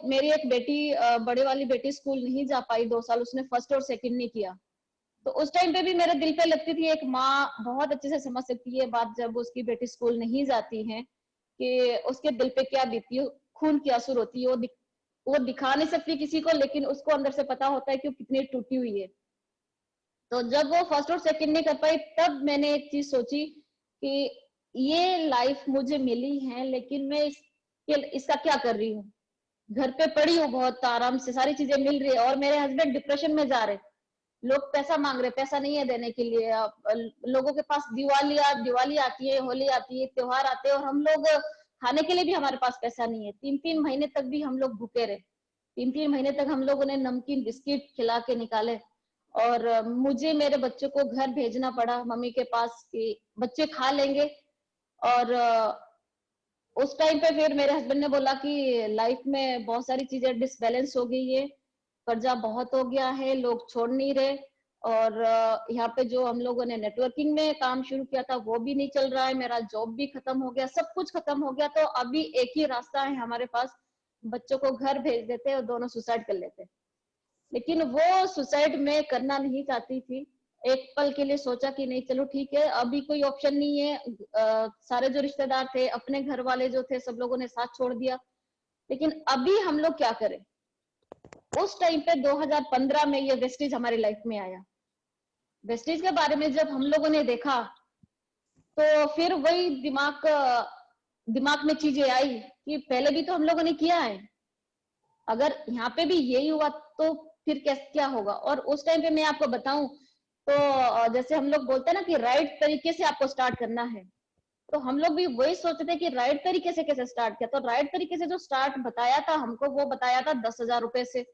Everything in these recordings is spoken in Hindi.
मेरी एक बेटी बड़े वाली बेटी स्कूल नहीं जा पाई 2 साल, उसने फर्स्ट और सेकंड नहीं किया। तो उस टाइम पे भी मेरे दिल पे लगती थी, एक माँ बहुत अच्छे से समझ सकती है बात जब उसकी बेटी स्कूल नहीं जाती है कि उसके दिल पे क्या बीती है, खून की आंसू रोती है। वो दिखा नहीं सकती किसी को, लेकिन उसको अंदर से पता होता है कि वो कितनी टूटी हुई है। तो जब वो फर्स्ट और सेकंड नहीं कर पाई, तब मैंने एक चीज सोची कि ये लाइफ मुझे मिली है, लेकिन मैं इसका क्या कर रही हूँ। घर पे पड़ी हूँ, बहुत आराम से सारी चीजें मिल रही है, और मेरे हस्बैंड डिप्रेशन में जा रहे, लोग पैसा मांग रहे, पैसा नहीं है देने के लिए। लोगों के पास दिवाली आती है, होली आती है, त्योहार आते हैं, और हम लोग खाने के लिए भी हमारे पास पैसा नहीं है। 3-3 महीने तक भी हम लोग भूखे रहे। 3-3 महीने तक हम लोगों ने नमकीन बिस्किट खिला के निकाले, और मुझे मेरे बच्चों को घर भेजना पड़ा मम्मी के पास कि बच्चे खा लेंगे। और उस टाइम पे फिर मेरे हस्बैंड ने बोला कि लाइफ में बहुत सारी चीजें डिसबैलेंस हो गई है, कर्जा बहुत हो गया है, लोग छोड़ नहीं रहे, और यहाँ पे जो हम लोगों ने नेटवर्किंग में काम शुरू किया था वो भी नहीं चल रहा है, मेरा जॉब भी खत्म हो गया, सब कुछ खत्म हो गया। तो अभी एक ही रास्ता है हमारे पास, बच्चों को घर भेज देते और दोनों सुसाइड कर लेते। लेकिन वो सुसाइड में करना नहीं चाहती थी। एक पल के लिए सोचा कि नहीं चलो ठीक है, अभी कोई ऑप्शन नहीं है। सारे जो रिश्तेदार थे, अपने घर वाले जो थे, सब लोगों ने साथ छोड़ दिया। लेकिन अभी हम लोग क्या करें। उस टाइम पे 2015 में ये वेस्टेज हमारी लाइफ में आया। वेस्टेज के बारे में जब हम लोगों ने देखा, तो फिर वही दिमाग में चीजें आई कि पहले भी तो हम लोगों ने किया है, अगर यहाँ पे भी यही हुआ तो फिर क्या होगा। और उस टाइम पे मैं आपको बताऊं तो जैसे हम लोग बोलते हैं ना कि राइट तरीके से आपको स्टार्ट करना है, तो हम लोग भी वही सोचते थे कि राइट तरीके से कैसे स्टार्ट किया। तो राइट तरीके से जो स्टार्ट बताया था हमको, वो बताया था 10,000 रुपए से।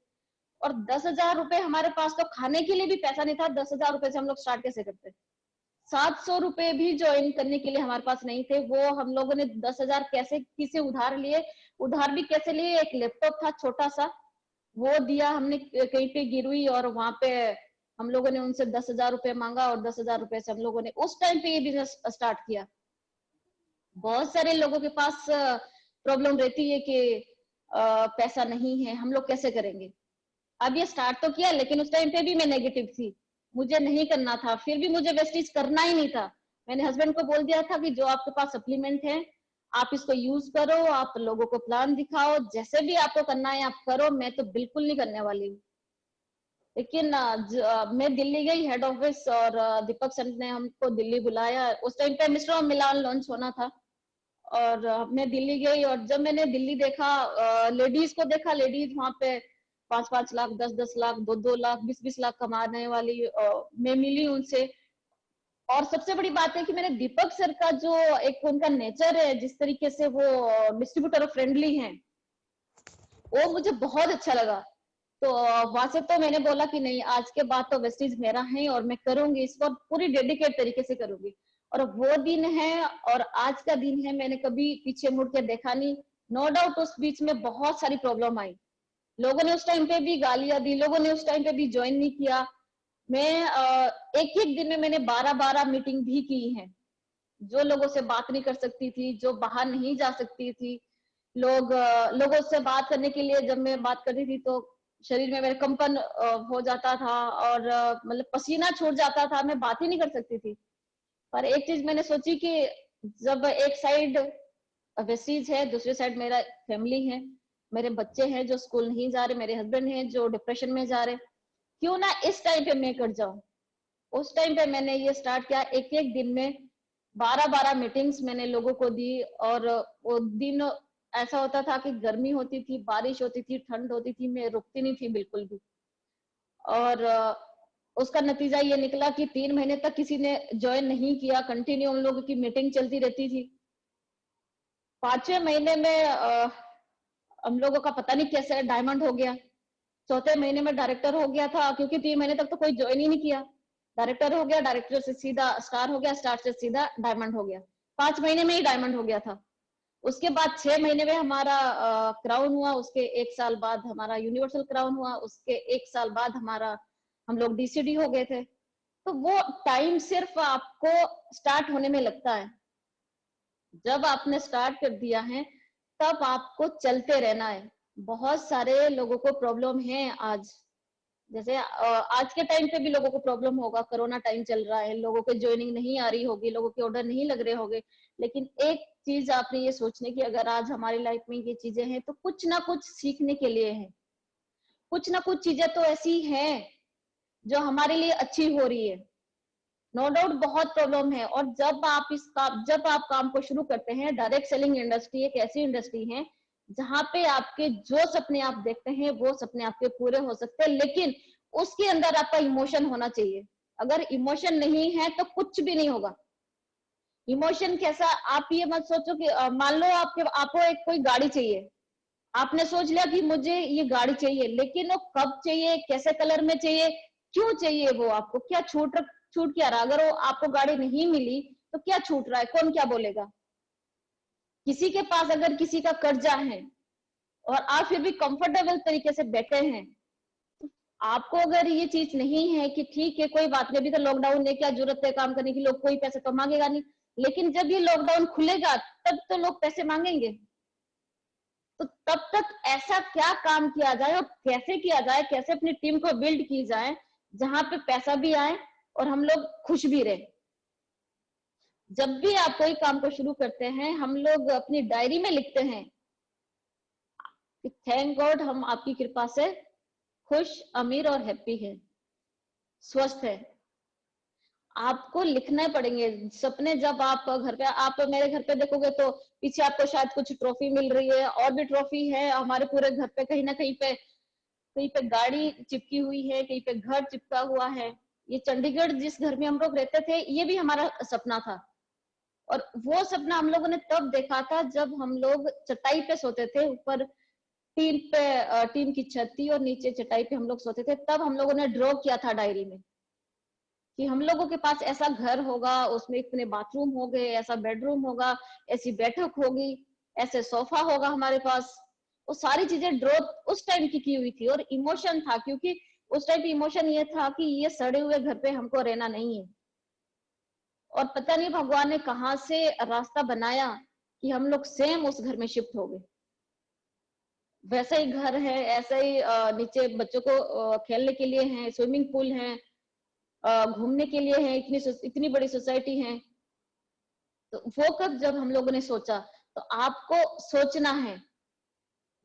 और 10,000 रुपए हमारे पास तो खाने के लिए भी पैसा नहीं था, 10,000 रुपए से हम लोग स्टार्ट कैसे करते। 700 रुपए भी ज्वाइन करने के लिए हमारे पास नहीं थे, वो हम लोगों ने 10,000 कैसे किसे उधार लिए। उधार भी कैसे लिए, एक लैपटॉप था छोटा सा, वो दिया हमने कहीं पे गिरवी, और वहां पे हम लोगों ने उनसे 10,000 रुपए मांगा, और 10,000 रुपए से हम लोगों ने उस टाइम पे ये बिजनेस स्टार्ट किया। बहुत सारे लोगों के पास प्रॉब्लम रहती है कि पैसा नहीं है, हम लोग कैसे करेंगे। अब ये स्टार्ट तो किया, लेकिन उस टाइम पे भी मैं नेगेटिव थी, मुझे नहीं करना था, फिर भी मुझे वेस्टेज करना ही नहीं था। मैंने हस्बैंड को बोल दिया था कि जो आपके पास सप्लीमेंट है आप इसको यूज करो, आप लोगों को प्लान दिखाओ, जैसे भी आपको करना है आप करो, मैं तो बिल्कुल नहीं करने वाली हूँ। लेकिन मैं दिल्ली गई हेड ऑफिस, और दीपक सर ने हमको दिल्ली बुलाया। उस टाइम पे मिस्टर और मिलान लॉन्च होना था, और मैं दिल्ली गई, और जब मैंने दिल्ली देखा, लेडीज को देखा, लेडीज वहां पे 5-5 लाख, 10-10 लाख, 2-2 लाख, 20-20 लाख कमाने वाली मैं मिली उनसे। और सबसे बड़ी बात है कि मैंने दीपक सर का जो एक उनका नेचर है, जिस तरीके से वो डिस्ट्रीब्यूटर फ्रेंडली हैं, वो मुझे बहुत अच्छा लगा। तो वहां से तो मैंने बोला कि नहीं, आज के बाद तो वेस्टीज मेरा है, और मैं करूंगी इसको, पूरी डेडिकेट तरीके से करूंगी। और वो दिन है और आज का दिन है, मैंने कभी पीछे मुड़ के देखा नहीं। नो डाउट उस बीच में बहुत सारी प्रॉब्लम आई, लोगों ने उस टाइम पे भी गालियां दी, लोगों ने उस टाइम पे भी ज्वाइन नहीं किया। मैं एक एक दिन में मैंने 12-12 मीटिंग भी की है। जो लोगों से बात नहीं कर सकती थी, जो बाहर नहीं जा सकती थी, लोगों से बात करने के लिए जब मैं बात करती थी तो शरीर में मेरे कंपन हो जाता था, और मतलब पसीना छूट जाता था, मैं बात ही नहीं कर सकती थी। पर एक चीज मैंने सोची कि जब एक साइड वेस्टीज है, दूसरी साइड मेरा फैमिली है, मेरे बच्चे हैं जो स्कूल नहीं जा रहे, मेरे हस्बैंड हैं जो डिप्रेशन में जा रहे, क्यों ना इस टाइम पे मैं कट जाऊं। उस टाइम पे मैंने ये स्टार्ट किया, एक एक दिन में 12-12 मीटिंग्स मैंने लोगों को दी। और वो दिन ऐसा होता था कि गर्मी होती थी, बारिश होती थी, ठंड होती थी, मैं रुकती नहीं थी बिल्कुल भी। और उसका नतीजा ये निकला कि 3 महीने तक किसी ने ज्वाइन नहीं किया, कंटिन्यू उन लोगों की मीटिंग चलती रहती थी। 5वें महीने में हम लोगों का पता नहीं कैसे डायमंड हो गया। चौथे महीने में डायरेक्टर हो गया था, क्योंकि 3 महीने तक तो कोई ज्वाइन ही नहीं किया। डायरेक्टर हो गया, डायरेक्टर से सीधा स्टार हो गया, स्टार से सीधा डायमंड हो गया। 5 महीने में ही डायमंड हो गया था। उसके बाद 6 महीने में हमारा क्राउन हुआ, उसके 1 साल बाद हमारा यूनिवर्सल क्राउन हुआ, उसके 1 साल बाद हमारा हम लोग डीसीडी हो गए थे। तो वो टाइम सिर्फ आपको स्टार्ट होने में लगता है। जब आपने स्टार्ट कर दिया है तब आपको चलते रहना है। बहुत सारे लोगों को प्रॉब्लम है आज। जैसे आज के टाइम पे भी लोगों को प्रॉब्लम होगा, कोरोना टाइम चल रहा है, लोगों के ज्वाइनिंग नहीं आ रही होगी, लोगों के ऑर्डर नहीं लग रहे होंगे। लेकिन एक चीज आपने ये सोचने की, अगर आज हमारी लाइफ में ये चीजें हैं तो कुछ ना कुछ सीखने के लिए है। कुछ ना कुछ चीजें तो ऐसी हैं जो हमारे लिए अच्छी हो रही है। नो डाउट बहुत प्रॉब्लम है, और जब आप काम को शुरू करते हैं, डायरेक्ट सेलिंग इंडस्ट्री एक ऐसी इंडस्ट्री है जहां पे आपके जो सपने आप देखते हैं वो सपने आपके पूरे हो सकते हैं, लेकिन उसके अंदर आपका इमोशन होना चाहिए। अगर इमोशन नहीं है तो कुछ भी नहीं होगा। इमोशन कैसा, आप ये मत सोचो कि मान लो आपको एक कोई गाड़ी चाहिए, आपने सोच लिया कि मुझे ये गाड़ी चाहिए, लेकिन वो कब चाहिए, कैसे कलर में चाहिए, क्यों चाहिए, वो आपको क्या छूट क्या रहा। अगर वो आपको गाड़ी नहीं मिली तो क्या छूट रहा है, कौन क्या बोलेगा। किसी के पास अगर किसी का कर्जा है और आप फिर भी कंफर्टेबल तरीके से बैठे हैं, आपको अगर ये चीज नहीं है कि ठीक है कोई बात नहीं, अभी तो लॉकडाउन है, क्या जरूरत है काम करने की, लोग कोई पैसे तो मांगेगा नहीं, लेकिन जब ये लॉकडाउन खुलेगा तब तो लोग पैसे मांगेंगे। तो तब तक ऐसा क्या काम किया जाए और कैसे किया जाए, कैसे अपनी टीम को बिल्ड की जाए जहां पे पैसा भी आए और हम लोग खुश भी रहे। जब भी आप कोई काम को शुरू करते हैं, हम लोग अपनी डायरी में लिखते हैं कि थैंक गॉड हम आपकी कृपा से खुश, अमीर और हैप्पी है, स्वस्थ है। आपको लिखना पड़ेंगे सपने। जब आप घर पे, आप मेरे घर पे देखोगे तो पीछे आपको शायद कुछ ट्रॉफी मिल रही है, और भी ट्रॉफी है हमारे पूरे घर पे, कहीं ना कहीं पे गाड़ी चिपकी हुई है, कहीं पे घर चिपका हुआ है। ये चंडीगढ़ जिस घर में हम लोग रहते थे, ये भी हमारा सपना था, और वो सपना हम लोगों ने तब देखा था जब हम लोग चटाई पे सोते थे, ऊपर टीन की छत थी और नीचे चटाई पे हम लोग सोते थे। तब हम लोगों ने ड्रॉ किया था डायरी में कि हम लोगों के पास ऐसा घर होगा, उसमें इतने बाथरूम हो गए, ऐसा बेडरूम होगा, ऐसी बैठक होगी, ऐसे सोफा होगा हमारे पास। वो सारी चीजें ड्रॉ उस टाइम की हुई थी, और इमोशन था, क्योंकि उस टाइम इमोशन ये था कि ये सड़े हुए घर पे हमको रहना नहीं है। और पता नहीं भगवान ने कहाँ से रास्ता बनाया कि हम लोग सेम उस घर में शिफ्ट हो गए। वैसा ही घर है, ऐसा ही नीचे बच्चों को खेलने के लिए है, स्विमिंग पूल है, घूमने के लिए है, इतनी बड़ी सोसाइटी है। तो वो कब जब हम लोगों ने सोचा, तो आपको सोचना है।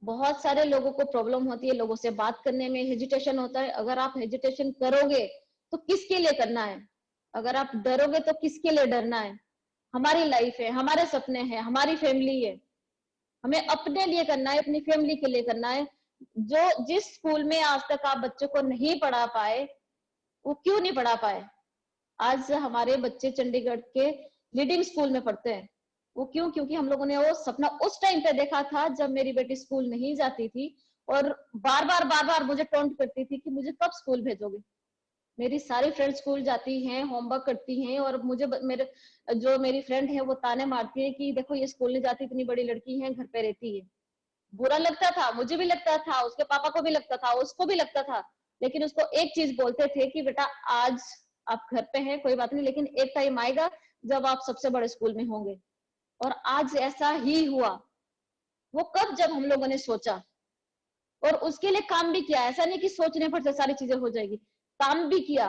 बहुत सारे लोगों को प्रॉब्लम होती है, लोगों से बात करने में हेजिटेशन होता है। अगर आप हेजिटेशन करोगे तो किसके लिए करना है, अगर आप डरोगे तो किसके लिए डरना है। हमारी लाइफ है, हमारे सपने हैं, हमारी फैमिली है, हमें अपने लिए करना है, अपनी फैमिली के लिए करना है। जो जिस स्कूल में आज तक आप बच्चों को नहीं पढ़ा पाए, वो क्यों नहीं पढ़ा पाए। आज हमारे बच्चे चंडीगढ़ के लीडिंग स्कूल में पढ़ते हैं। वो क्यों, क्योंकि हम लोगों ने वो सपना उस टाइम पे देखा था जब मेरी बेटी स्कूल नहीं जाती थी, और बार बार मुझे टोंट करती थी कि मुझे कब स्कूल भेजोगे। मेरी सारी फ्रेंड स्कूल जाती हैं, होमवर्क करती हैं, और मेरे जो मेरी फ्रेंड है वो ताने मारती है कि देखो ये स्कूल नहीं जाती, इतनी बड़ी लड़की है, घर पे रहती है। बुरा लगता था, मुझे भी लगता था, उसके पापा को भी लगता था, उसको भी लगता था। लेकिन उसको एक चीज बोलते थे कि बेटा आज आप घर पे हैं कोई बात नहीं, लेकिन एक टाइम आएगा जब आप सबसे बड़े स्कूल में होंगे। और आज ऐसा ही हुआ। वो कब, जब हम लोगों ने सोचा और उसके लिए काम भी किया। ऐसा नहीं कि सोचने पर से सारी चीजें हो जाएगी, काम भी किया।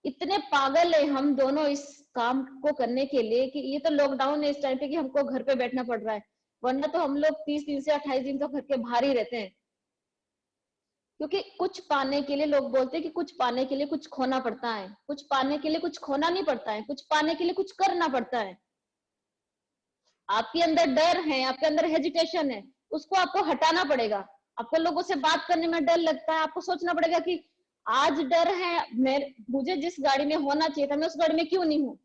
इतने पागल है हम दोनों इस काम को करने के लिए कि ये तो लॉकडाउन है इस टाइम पे कि हमको घर पे बैठना पड़ रहा है, वरना तो हम लोग 30 दिन से 28 दिन तो घर के बाहर ही रहते हैं। क्योंकि कुछ पाने के लिए, लोग बोलते हैं कि कुछ पाने के लिए कुछ खोना पड़ता है, कुछ पाने के लिए कुछ खोना नहीं पड़ता है, कुछ पाने के लिए कुछ करना पड़ता है। आपके अंदर डर है, आपके अंदर हेजिटेशन है, उसको आपको हटाना पड़ेगा। आपको लोगों से बात करने में डर लगता है, आपको सोचना पड़ेगा कि आज डर है, मुझे जिस गाड़ी में होना चाहिए था मैं उस गाड़ी में क्यों नहीं हूँ।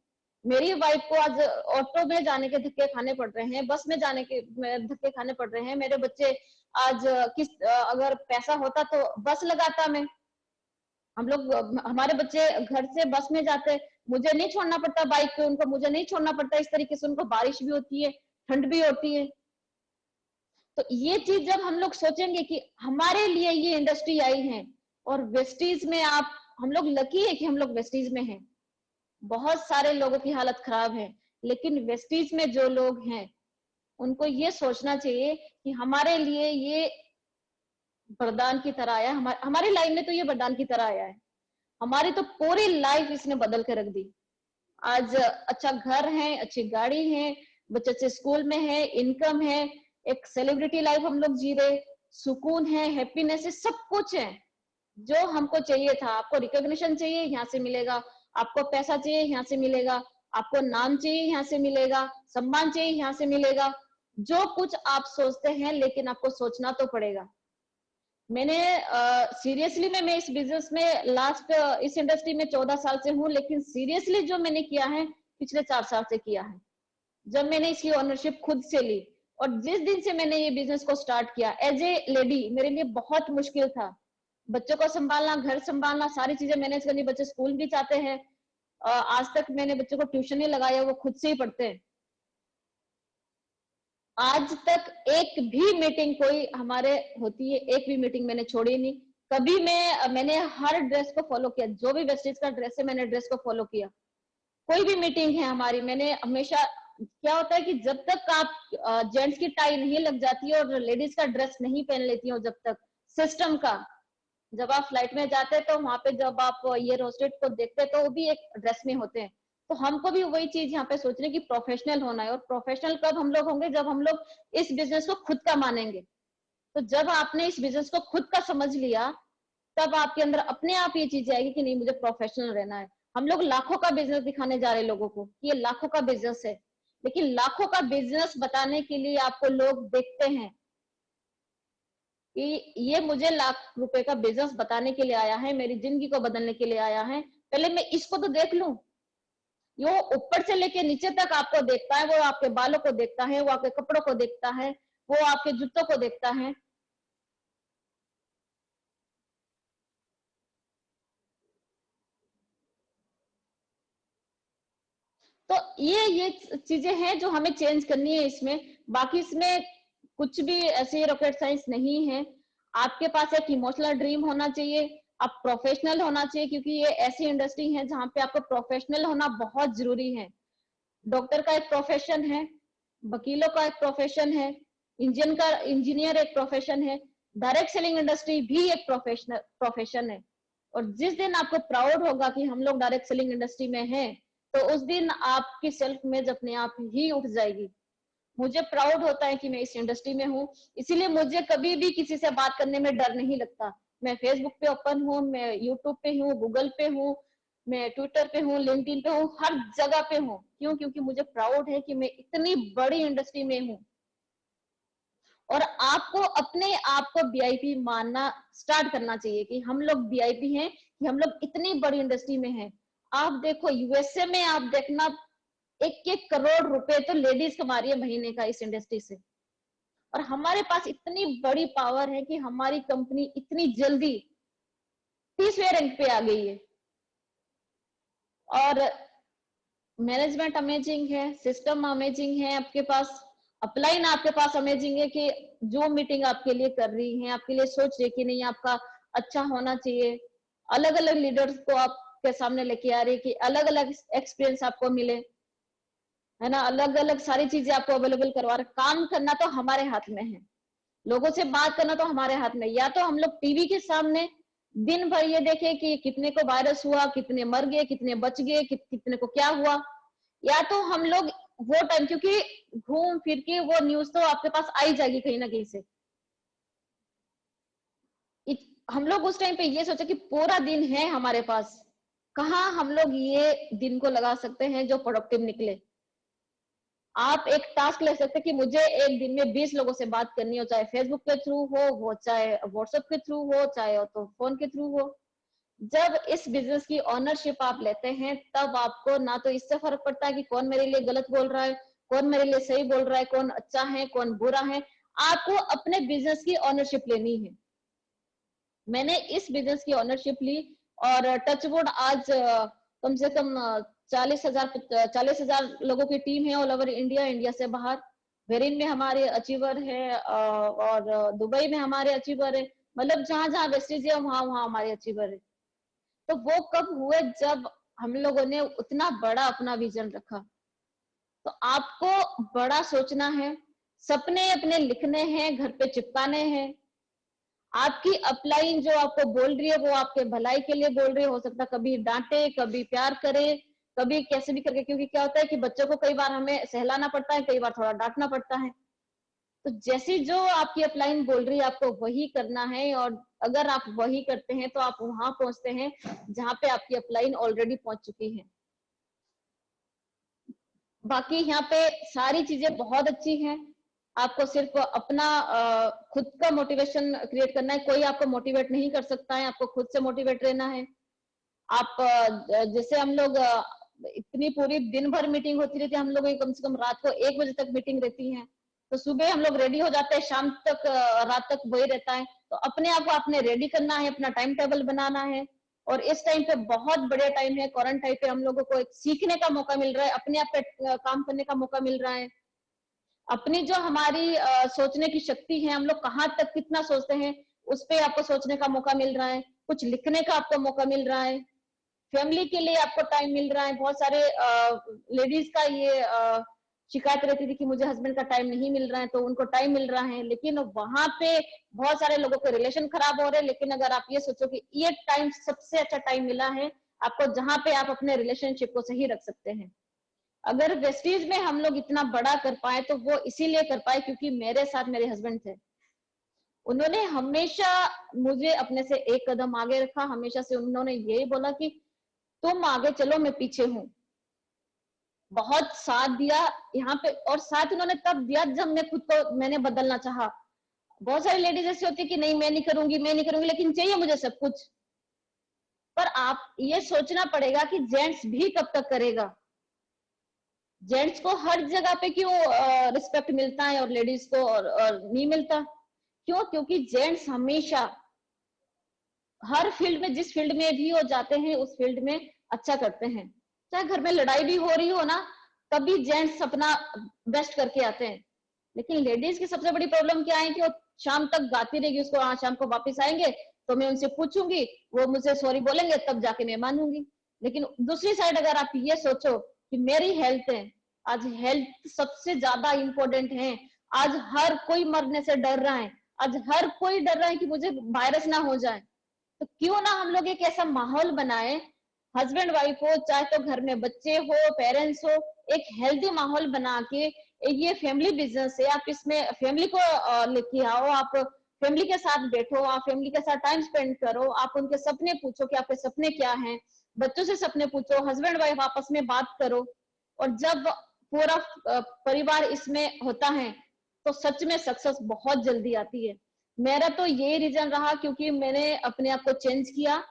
मेरी वाइफ को आज ऑटो में जाने के धक्के खाने पड़ रहे हैं, बस में जाने के धक्के खाने पड़ रहे हैं। मेरे बच्चे आज अगर पैसा होता तो बस लगाता मैं। हम लोग, हमारे बच्चे घर से बस में जाते, मुझे नहीं छोड़ना पड़ता बाइक पे उनको, मुझे नहीं छोड़ना पड़ता इस तरीके से उनको, बारिश भी होती है, ठंड भी होती है। तो ये चीज जब हम लोग सोचेंगे कि हमारे लिए ये इंडस्ट्री आई है, और वेस्टीज में आप, हम लोग लकी है कि हम लोग वेस्टीज में हैं। बहुत सारे लोगों की हालत खराब है, लेकिन वेस्टीज में जो लोग हैं उनको ये सोचना चाहिए कि हमारे लिए ये वरदान की तरह आया। हमारी लाइफ में तो ये वरदान की तरह आया है। हमारी तो पूरी लाइफ इसने बदल के रख दी। आज अच्छा घर है, अच्छी गाड़ी है, बच्चे अच्छे स्कूल में है, इनकम है, एक सेलिब्रिटी लाइफ हम लोग जी रहे, सुकून है, हैप्पीनेस है, सब कुछ है जो हमको चाहिए था। आपको रिकॉग्निशन चाहिए, यहाँ से मिलेगा। आपको पैसा चाहिए, यहाँ से मिलेगा। आपको नाम चाहिए, यहाँ से मिलेगा। सम्मान चाहिए, यहाँ से मिलेगा। जो कुछ आप सोचते हैं, लेकिन आपको सोचना तो पड़ेगा। मैंने सीरियसली मैं इस बिजनेस में लास्ट इस इंडस्ट्री में 14 साल से हूँ, लेकिन सीरियसली जो मैंने किया है पिछले 4 साल से किया है, जब मैंने इसकी ओनरशिप खुद से ली। और जिस दिन से मैंने ये बिजनेस को स्टार्ट किया एज ए लेडी, मेरे लिए बहुत मुश्किल था। बच्चों को संभालना, घर संभालना, सारी चीजें मैनेज करनी। बच्चे स्कूल भी जाते हैं, आज तक मैंने बच्चों को ट्यूशन नहीं लगाया, वो खुद से ही पढ़ते हैं। आज तक एक भी मीटिंग कोई हमारे होती है, एक भी मीटिंग मैंने छोड़ी नहीं। कभी मैंने हर ड्रेस को फॉलो किया, जो भी वेस्टेज का ड्रेस है मैंने ड्रेस को फॉलो किया। कोई भी मीटिंग है हमारी, मैंने हमेशा, क्या होता है कि जब तक आप जेंट्स की टाई नहीं लग जाती है और लेडीज का ड्रेस नहीं पहन लेती हो, जब तक सिस्टम का, जब आप फ्लाइट में जाते हैं तो वहां पे जब आप ये रोस्टेड को देखते हैं तो वो भी एक ड्रेस में होते हैं। तो हमको भी वही चीज यहाँ पे सोच रहे हैं कि प्रोफेशनल होना है। और प्रोफेशनल कब हम लोग होंगे, जब हम लोग इस बिजनेस को खुद का मानेंगे। तो जब आपने इस बिजनेस को खुद का समझ लिया, तब आपके अंदर अपने आप ये चीज आएगी कि नहीं, मुझे प्रोफेशनल रहना है। हम लोग लाखों का बिजनेस दिखाने जा रहे हैं लोगों को कि ये लाखों का बिजनेस है, लेकिन लाखों का बिजनेस बताने के लिए आपको लोग देखते हैं कि ये मुझे लाख रुपए का बिजनेस बताने के लिए आया है, मेरी जिंदगी को बदलने के लिए आया है, पहले मैं इसको तो देख लूं। वो ऊपर से लेके नीचे तक आपको देखता है, वो आपके बालों को देखता है, वो आपके कपड़ों को देखता है, वो आपके जूतों को देखता है। तो ये चीजें हैं जो हमें चेंज करनी है इसमें। बाकी इसमें कुछ भी ऐसी रॉकेट साइंस नहीं है। आपके पास एक इमोशनल ड्रीम होना चाहिए, आप प्रोफेशनल होना चाहिए, क्योंकि ये ऐसी इंडस्ट्री है जहाँ पे आपको प्रोफेशनल होना बहुत जरूरी है। डॉक्टर का एक प्रोफेशन है, वकीलों का एक प्रोफेशन है, इंजीनियर एक प्रोफेशन है, डायरेक्ट सेलिंग इंडस्ट्री भी एक प्रोफेशन है। और जिस दिन आपको प्राउड होगा कि हम लोग डायरेक्ट सेलिंग इंडस्ट्री में हैं, तो उस दिन आपकी सेल्फ इमेज अपने आप ही उठ जाएगी। मुझे प्राउड होता है कि मैं इस इंडस्ट्री में हूँ, इसीलिए मुझे कभी भी किसी से बात करने में डर नहीं लगता। मैं फेसबुक पे ओपन हूँ, मैं यूट्यूब पे हूँ, गूगल पे हूँ, मैं ट्विटर पे हूँ, लिंक्डइन पे हूँ, हर जगह पे हूँ। क्यों? क्योंकि मुझे प्राउड है कि मैं इतनी बड़ी इंडस्ट्री में हूँ। और आपको अपने आप को वीआईपी मानना स्टार्ट करना चाहिए कि हम लोग वीआईपी हैं, कि हम लोग इतनी बड़ी इंडस्ट्री में हैं। आप देखो यूएसए में, आप देखना 1-1 करोड़ रुपए तो लेडीज कमा रही है महीने का इस इंडस्ट्री से। और हमारे पास इतनी बड़ी पावर है कि हमारी कंपनी इतनी जल्दी 30वें रैंक पे आ गई है। और मैनेजमेंट अमेजिंग है, सिस्टम अमेजिंग है आपके पास, अपलाइन आपके पास अमेजिंग है कि जो मीटिंग आपके लिए कर रही है, आपके लिए सोच रही है कि नहीं आपका अच्छा होना चाहिए। अलग अलग लीडर्स को आपके सामने लेके आ रही है कि अलग अलग एक्सपीरियंस आपको मिले, है ना, अलग अलग सारी चीजें आपको अवेलेबल करवा रहे। काम करना तो हमारे हाथ में है, लोगों से बात करना तो हमारे हाथ में। या तो हम लोग टीवी के सामने दिन भर ये देखे कि कितने को वायरस हुआ, कितने मर गए, कितने बच गए, कितने को क्या हुआ, या तो हम लोग वो टाइम, क्योंकि घूम फिर के वो न्यूज तो आपके पास आई जाएगी कहीं ना कहीं से। हम लोग उस टाइम पे ये सोचे कि पूरा दिन है हमारे पास, कहाँ हम लोग ये दिन को लगा सकते हैं जो प्रोडक्टिव निकले। आप एक टास्क ले सकते हैं कि मुझे एक दिन में 20 लोगों से बात करनी हो, चाहे फेसबुक के थ्रू हो, वो चाहे व्हाट्सएप के थ्रू हो, चाहे तो फोन के थ्रू हो। जब इस बिजनेस की ओनरशिप आप लेते हैं, तब आपको ना तो इससे फर्क पड़ता है कि कौन मेरे लिए गलत बोल रहा है, कौन मेरे लिए सही बोल रहा है, कौन अच्छा है, कौन बुरा है। आपको अपने बिजनेस की ओनरशिप लेनी है। मैंने इस बिजनेस की ओनरशिप ली, और टचवुड आज कम से कम 40,000 लोगों की टीम है ऑल ओवर इंडिया, इंडिया से बाहर। वेरिन में हमारे अचीवर है, और दुबई में हमारे अचीवर है। मतलब जहां जहां वेस्टेज है वहां वहां हमारे अचीवर है। तो वो कब हुए, जब हम लोगों ने उतना बड़ा अपना विजन रखा। तो आपको बड़ा सोचना है, सपने अपने लिखने हैं, घर पे चिपकाने हैं। आपकी अपलाइन जो आपको बोल रही है वो आपके भलाई के लिए बोल रही है। हो सकता है कभी डांटे, कभी प्यार करे, कभी कैसे भी करके, क्योंकि क्या होता है कि बच्चों को कई बार हमें सहलाना पड़ता है, कई बार थोड़ा डांटना पड़ता है। तो जैसी जो आपकी अपलाइन बोल रही है आपको वही करना है, और अगर आप वही करते हैं तो आप वहां पहुंचते हैं जहां पे आपकी अपलाइन ऑलरेडी पहुंच चुकी है। बाकी यहाँ पे सारी चीजें बहुत अच्छी हैं। आपको सिर्फ अपना खुद का मोटिवेशन क्रिएट करना है, कोई आपको मोटिवेट नहीं कर सकता है, आपको खुद से मोटिवेट रहना है। आप जैसे हम लोग इतनी पूरी दिन भर मीटिंग होती रहती है, हम लोग कम से कम रात को 1 बजे तक मीटिंग रहती है, तो सुबह हम लोग रेडी हो जाते हैं, शाम तक रात तक वही रहता है। तो अपने आप को आपने रेडी करना है, अपना टाइम टेबल बनाना है। और इस टाइम पे बहुत बढ़िया टाइम है, क्वारंटाइन पे हम लोगों को एक सीखने का मौका मिल रहा है, अपने आप पे काम करने का मौका मिल रहा है। अपनी जो हमारी सोचने की शक्ति है, हम लोग कहाँ तक कितना सोचते हैं, उस पे आपको सोचने का मौका मिल रहा है। कुछ लिखने का आपको मौका मिल रहा है, फैमिली के लिए आपको टाइम मिल रहा है। बहुत सारे लेडीज का ये शिकायत रहती थी कि मुझे हस्बैंड का टाइम नहीं मिल रहा है, तो उनको टाइम मिल रहा है। लेकिन वहां पे बहुत सारे लोगों के रिलेशन खराब हो रहे हैं। लेकिन अगर आप ये सोचो कि ये टाइम सबसे अच्छा टाइम मिला है आपको, जहां पे आप अपने रिलेशनशिप को सही रख सकते हैं। अगर वेस्टीज में हम लोग इतना बड़ा कर पाए तो वो इसीलिए कर पाए क्योंकि मेरे साथ मेरे हस्बैंड थे। उन्होंने हमेशा मुझे अपने से एक कदम आगे रखा, हमेशा से उन्होंने यही बोला कि तुम आगे चलो, मैं पीछे हूँ। बहुत साथ दिया यहाँ पे, और साथ उन्होंने तब दिया जब मैं खुद को मैंने बदलना चाहा। बहुत सारी लेडीज ऐसी होती है कि नहीं मैं नहीं करूंगी, मैं नहीं करूंगी, लेकिन चाहिए मुझे सब कुछ। पर आप ये सोचना पड़ेगा कि जेंट्स भी कब तक करेगा। जेंट्स को हर जगह पे क्यों रिस्पेक्ट मिलता है और लेडीज को और नहीं मिलता? क्यों? क्योंकि जेंट्स हमेशा हर फील्ड में, जिस फील्ड में भी हो जाते हैं उस फील्ड में अच्छा करते हैं। चाहे घर में लड़ाई भी हो रही हो ना, तभी जेंट्स अपना बेस्ट करके आते हैं। लेकिन लेडीज की सबसे बड़ी प्रॉब्लम क्या है कि वो शाम तक गाती रहेगी, उसको हाँ शाम को वापस आएंगे तो मैं उनसे पूछूंगी, वो मुझे सॉरी बोलेंगे तब जाके मैं मानूंगी। लेकिन दूसरी साइड अगर आप ये सोचो कि मेरी हेल्थ है, आज हेल्थ सबसे ज्यादा इंपॉर्टेंट है। आज हर कोई मरने से डर रहा है, आज हर कोई डर रहा है कि मुझे वायरस ना हो जाए। तो क्यों ना हम लोग एक ऐसा माहौल बनाए, हस्बैंड वाइफ हो, चाहे तो घर में बच्चे हो, पेरेंट्स हो, एक हेल्दी माहौल बना के, ये फैमिली बिजनेस है, आप इसमें फैमिली को लेके आओ, आप फैमिली के साथ बैठो, आप फैमिली के साथ टाइम स्पेंड करो, आप उनके सपने पूछो कि आपके सपने क्या हैं, बच्चों से सपने पूछो, हस्बैंड वाइफ आपस में बात करो। और जब पूरा परिवार इसमें होता है तो सच में सक्सेस बहुत जल्दी आती है। मेरा तो ये रीजन रहा क्योंकि मैंने अपने आप को चेंज किया,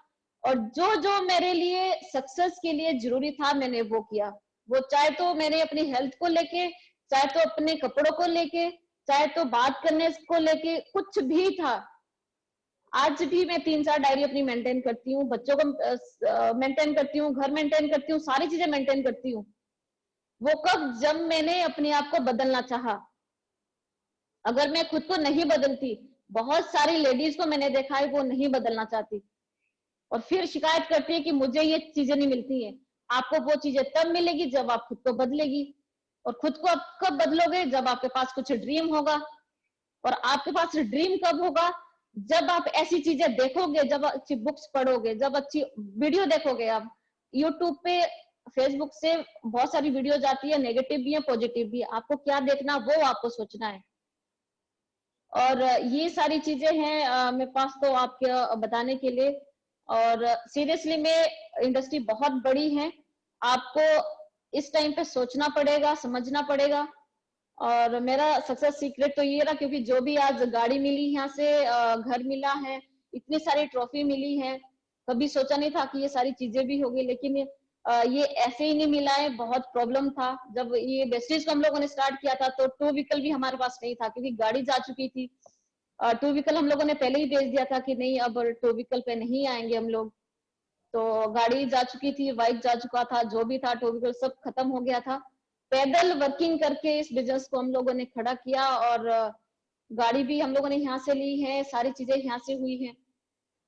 और जो जो मेरे लिए सक्सेस के लिए जरूरी था मैंने वो किया। वो चाहे तो मैंने अपनी हेल्थ को लेके, चाहे तो अपने कपड़ों को लेके, चाहे तो बात करने को लेके, कुछ भी था। आज भी मैं 3-4 डायरी अपनी मेंटेन करती हूँ, बच्चों को मेंटेन करती हूँ, घर मेंटेन करती हूँ, सारी चीजें मेंटेन करती हूँ। वो कब? जब मैंने अपने आप को बदलना चाहा। अगर मैं खुद को नहीं बदलती, बहुत सारी लेडीज को मैंने देखा है वो नहीं बदलना चाहती और फिर शिकायत करती है कि मुझे ये चीजें नहीं मिलती हैं। आपको वो चीजें तब मिलेगी जब आप खुद को बदलेगी, और खुद को आप कब बदलोगे? जब आपके पास कुछ ड्रीम होगा। और आपके पास ड्रीम कब होगा? जब आप ऐसी चीजें देखोगे, जब अच्छी बुक्स पढ़ोगे, जब अच्छी वीडियो देखोगे। आप यूट्यूब पे, फेसबुक से बहुत सारी वीडियो जाती है, नेगेटिव भी है, पॉजिटिव भी है। आपको क्या देखना वो आपको सोचना है। और ये सारी चीजें हैं मेरे पास तो आपके बताने के लिए। और सीरियसली में इंडस्ट्री बहुत बड़ी है, आपको इस टाइम पे सोचना पड़ेगा, समझना पड़ेगा। और मेरा सक्सेस सीक्रेट तो ये रहा, क्योंकि जो भी आज गाड़ी मिली, यहाँ से घर मिला है, इतनी सारी ट्रॉफी मिली है, कभी सोचा नहीं था कि ये सारी चीजें भी होगी। लेकिन ये ऐसे ही नहीं मिला है, बहुत प्रॉब्लम था। जब ये वेस्टेज को हम लोगों ने स्टार्ट किया था तो 2 व्हीकल भी हमारे पास नहीं था, क्योंकि गाड़ी जा चुकी थी। 2 व्हीकल हम लोगों ने पहले ही भेज दिया था कि नहीं अब 2 व्हीकल पे नहीं आएंगे हम लोग। तो गाड़ी जा चुकी थी, बाइक जा चुका था, जो भी था 2 व्हीकल सब खत्म हो गया था। पैदल वर्किंग करके इस बिजनेस को हम लोगों ने खड़ा किया, और गाड़ी भी हम लोगों ने यहाँ से ली है, सारी चीजें यहाँ से हुई है।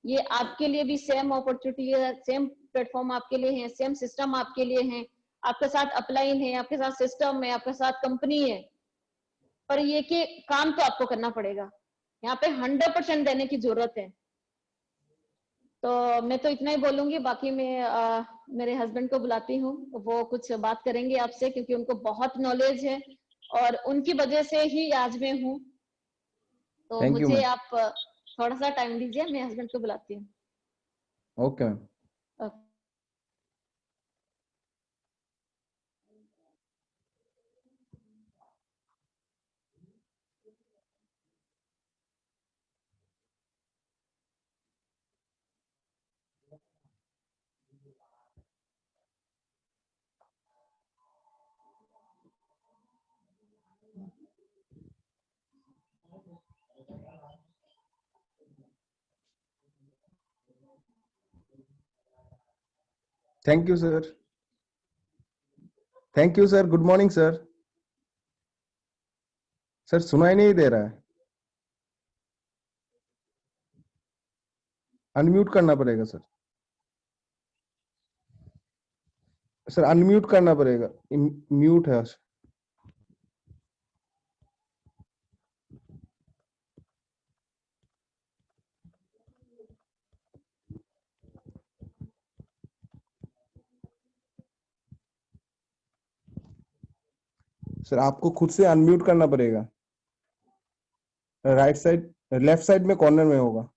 ये आपके लिए भी सेम अपॉर्चुनिटी है, सेम प्लेटफॉर्म आपके लिए है, सेम सिस्टम आपके लिए है। आपके साथ अपलाइन है, आपके साथ सिस्टम है, आपके साथ कंपनी है। पर ये कि काम तो आपको करना पड़ेगा। यहाँ पे 100% देने की जरूरत है। तो मैं तो इतना ही बोलूंगी, बाकी मैं मेरे हस्बैंड को बुलाती हूँ, वो कुछ बात करेंगे आपसे, क्योंकि उनको बहुत नॉलेज है और उनकी वजह से ही आज मैं हूँ। तो थैंक यू मुझे मैम। आप थोड़ा सा टाइम दीजिए, मैं हस्बैंड को बुलाती हूँ। Okay ma'am. Okay. Thank you sir. Thank you sir. Good morning sir. Sir सुनाई नहीं दे रहा है, अनम्यूट करना पड़ेगा सर। सर अनम्यूट करना पड़ेगा, म्यूट है। सर आपको खुद से अनम्यूट करना पड़ेगा, राइट साइड लेफ्ट साइड में कॉर्नर में होगा,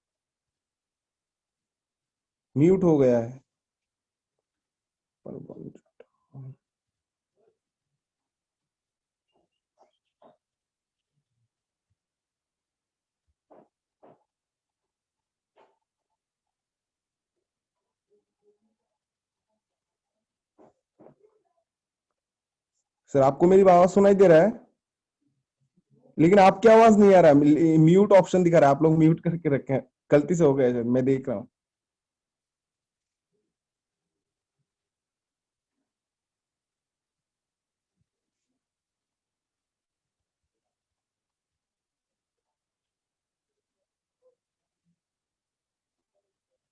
म्यूट हो गया है। सर आपको मेरी आवाज सुनाई दे रहा है, लेकिन आपकी आवाज नहीं आ रहा है, म्यूट ऑप्शन दिखा रहा है। आप लोग म्यूट करके रखे हैं, गलती से हो गया सर, मैं देख रहा हूँ।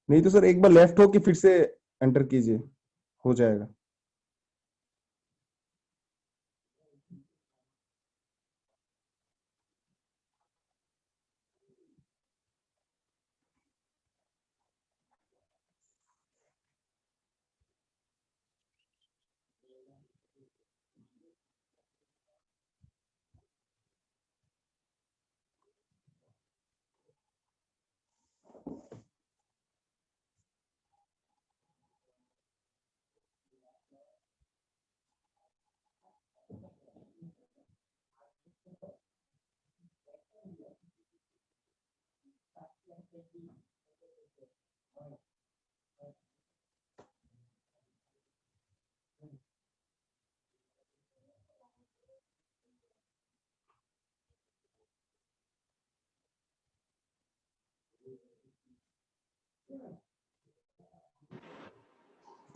नहीं तो सर एक बार लेफ्ट हो के फिर से एंटर कीजिए, हो जाएगा।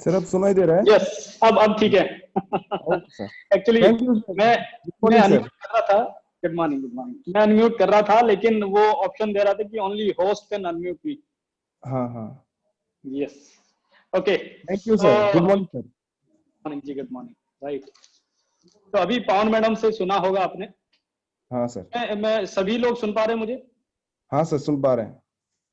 सर अब सुनाई दे रहा है? यस, अब ठीक है। Okay sir, actually thank you sir. मैं गुड मैं मॉर्निंग अनम्यूट सर। कर रहा था। Good morning, good morning. मैं अनम्यूट कर रहा था, लेकिन वो ऑप्शन दे रहा था कि only host can unmute me. हाँ हाँ, यस, ओके। थैंक यू तो sir. Good morning sir. Morning ji, good morning. Right, तो अभी पवन मैडम से सुना होगा आपने। हाँ सर। मैं सभी लोग सुन पा रहे हैं मुझे? हाँ सर सुन पा रहे हैं।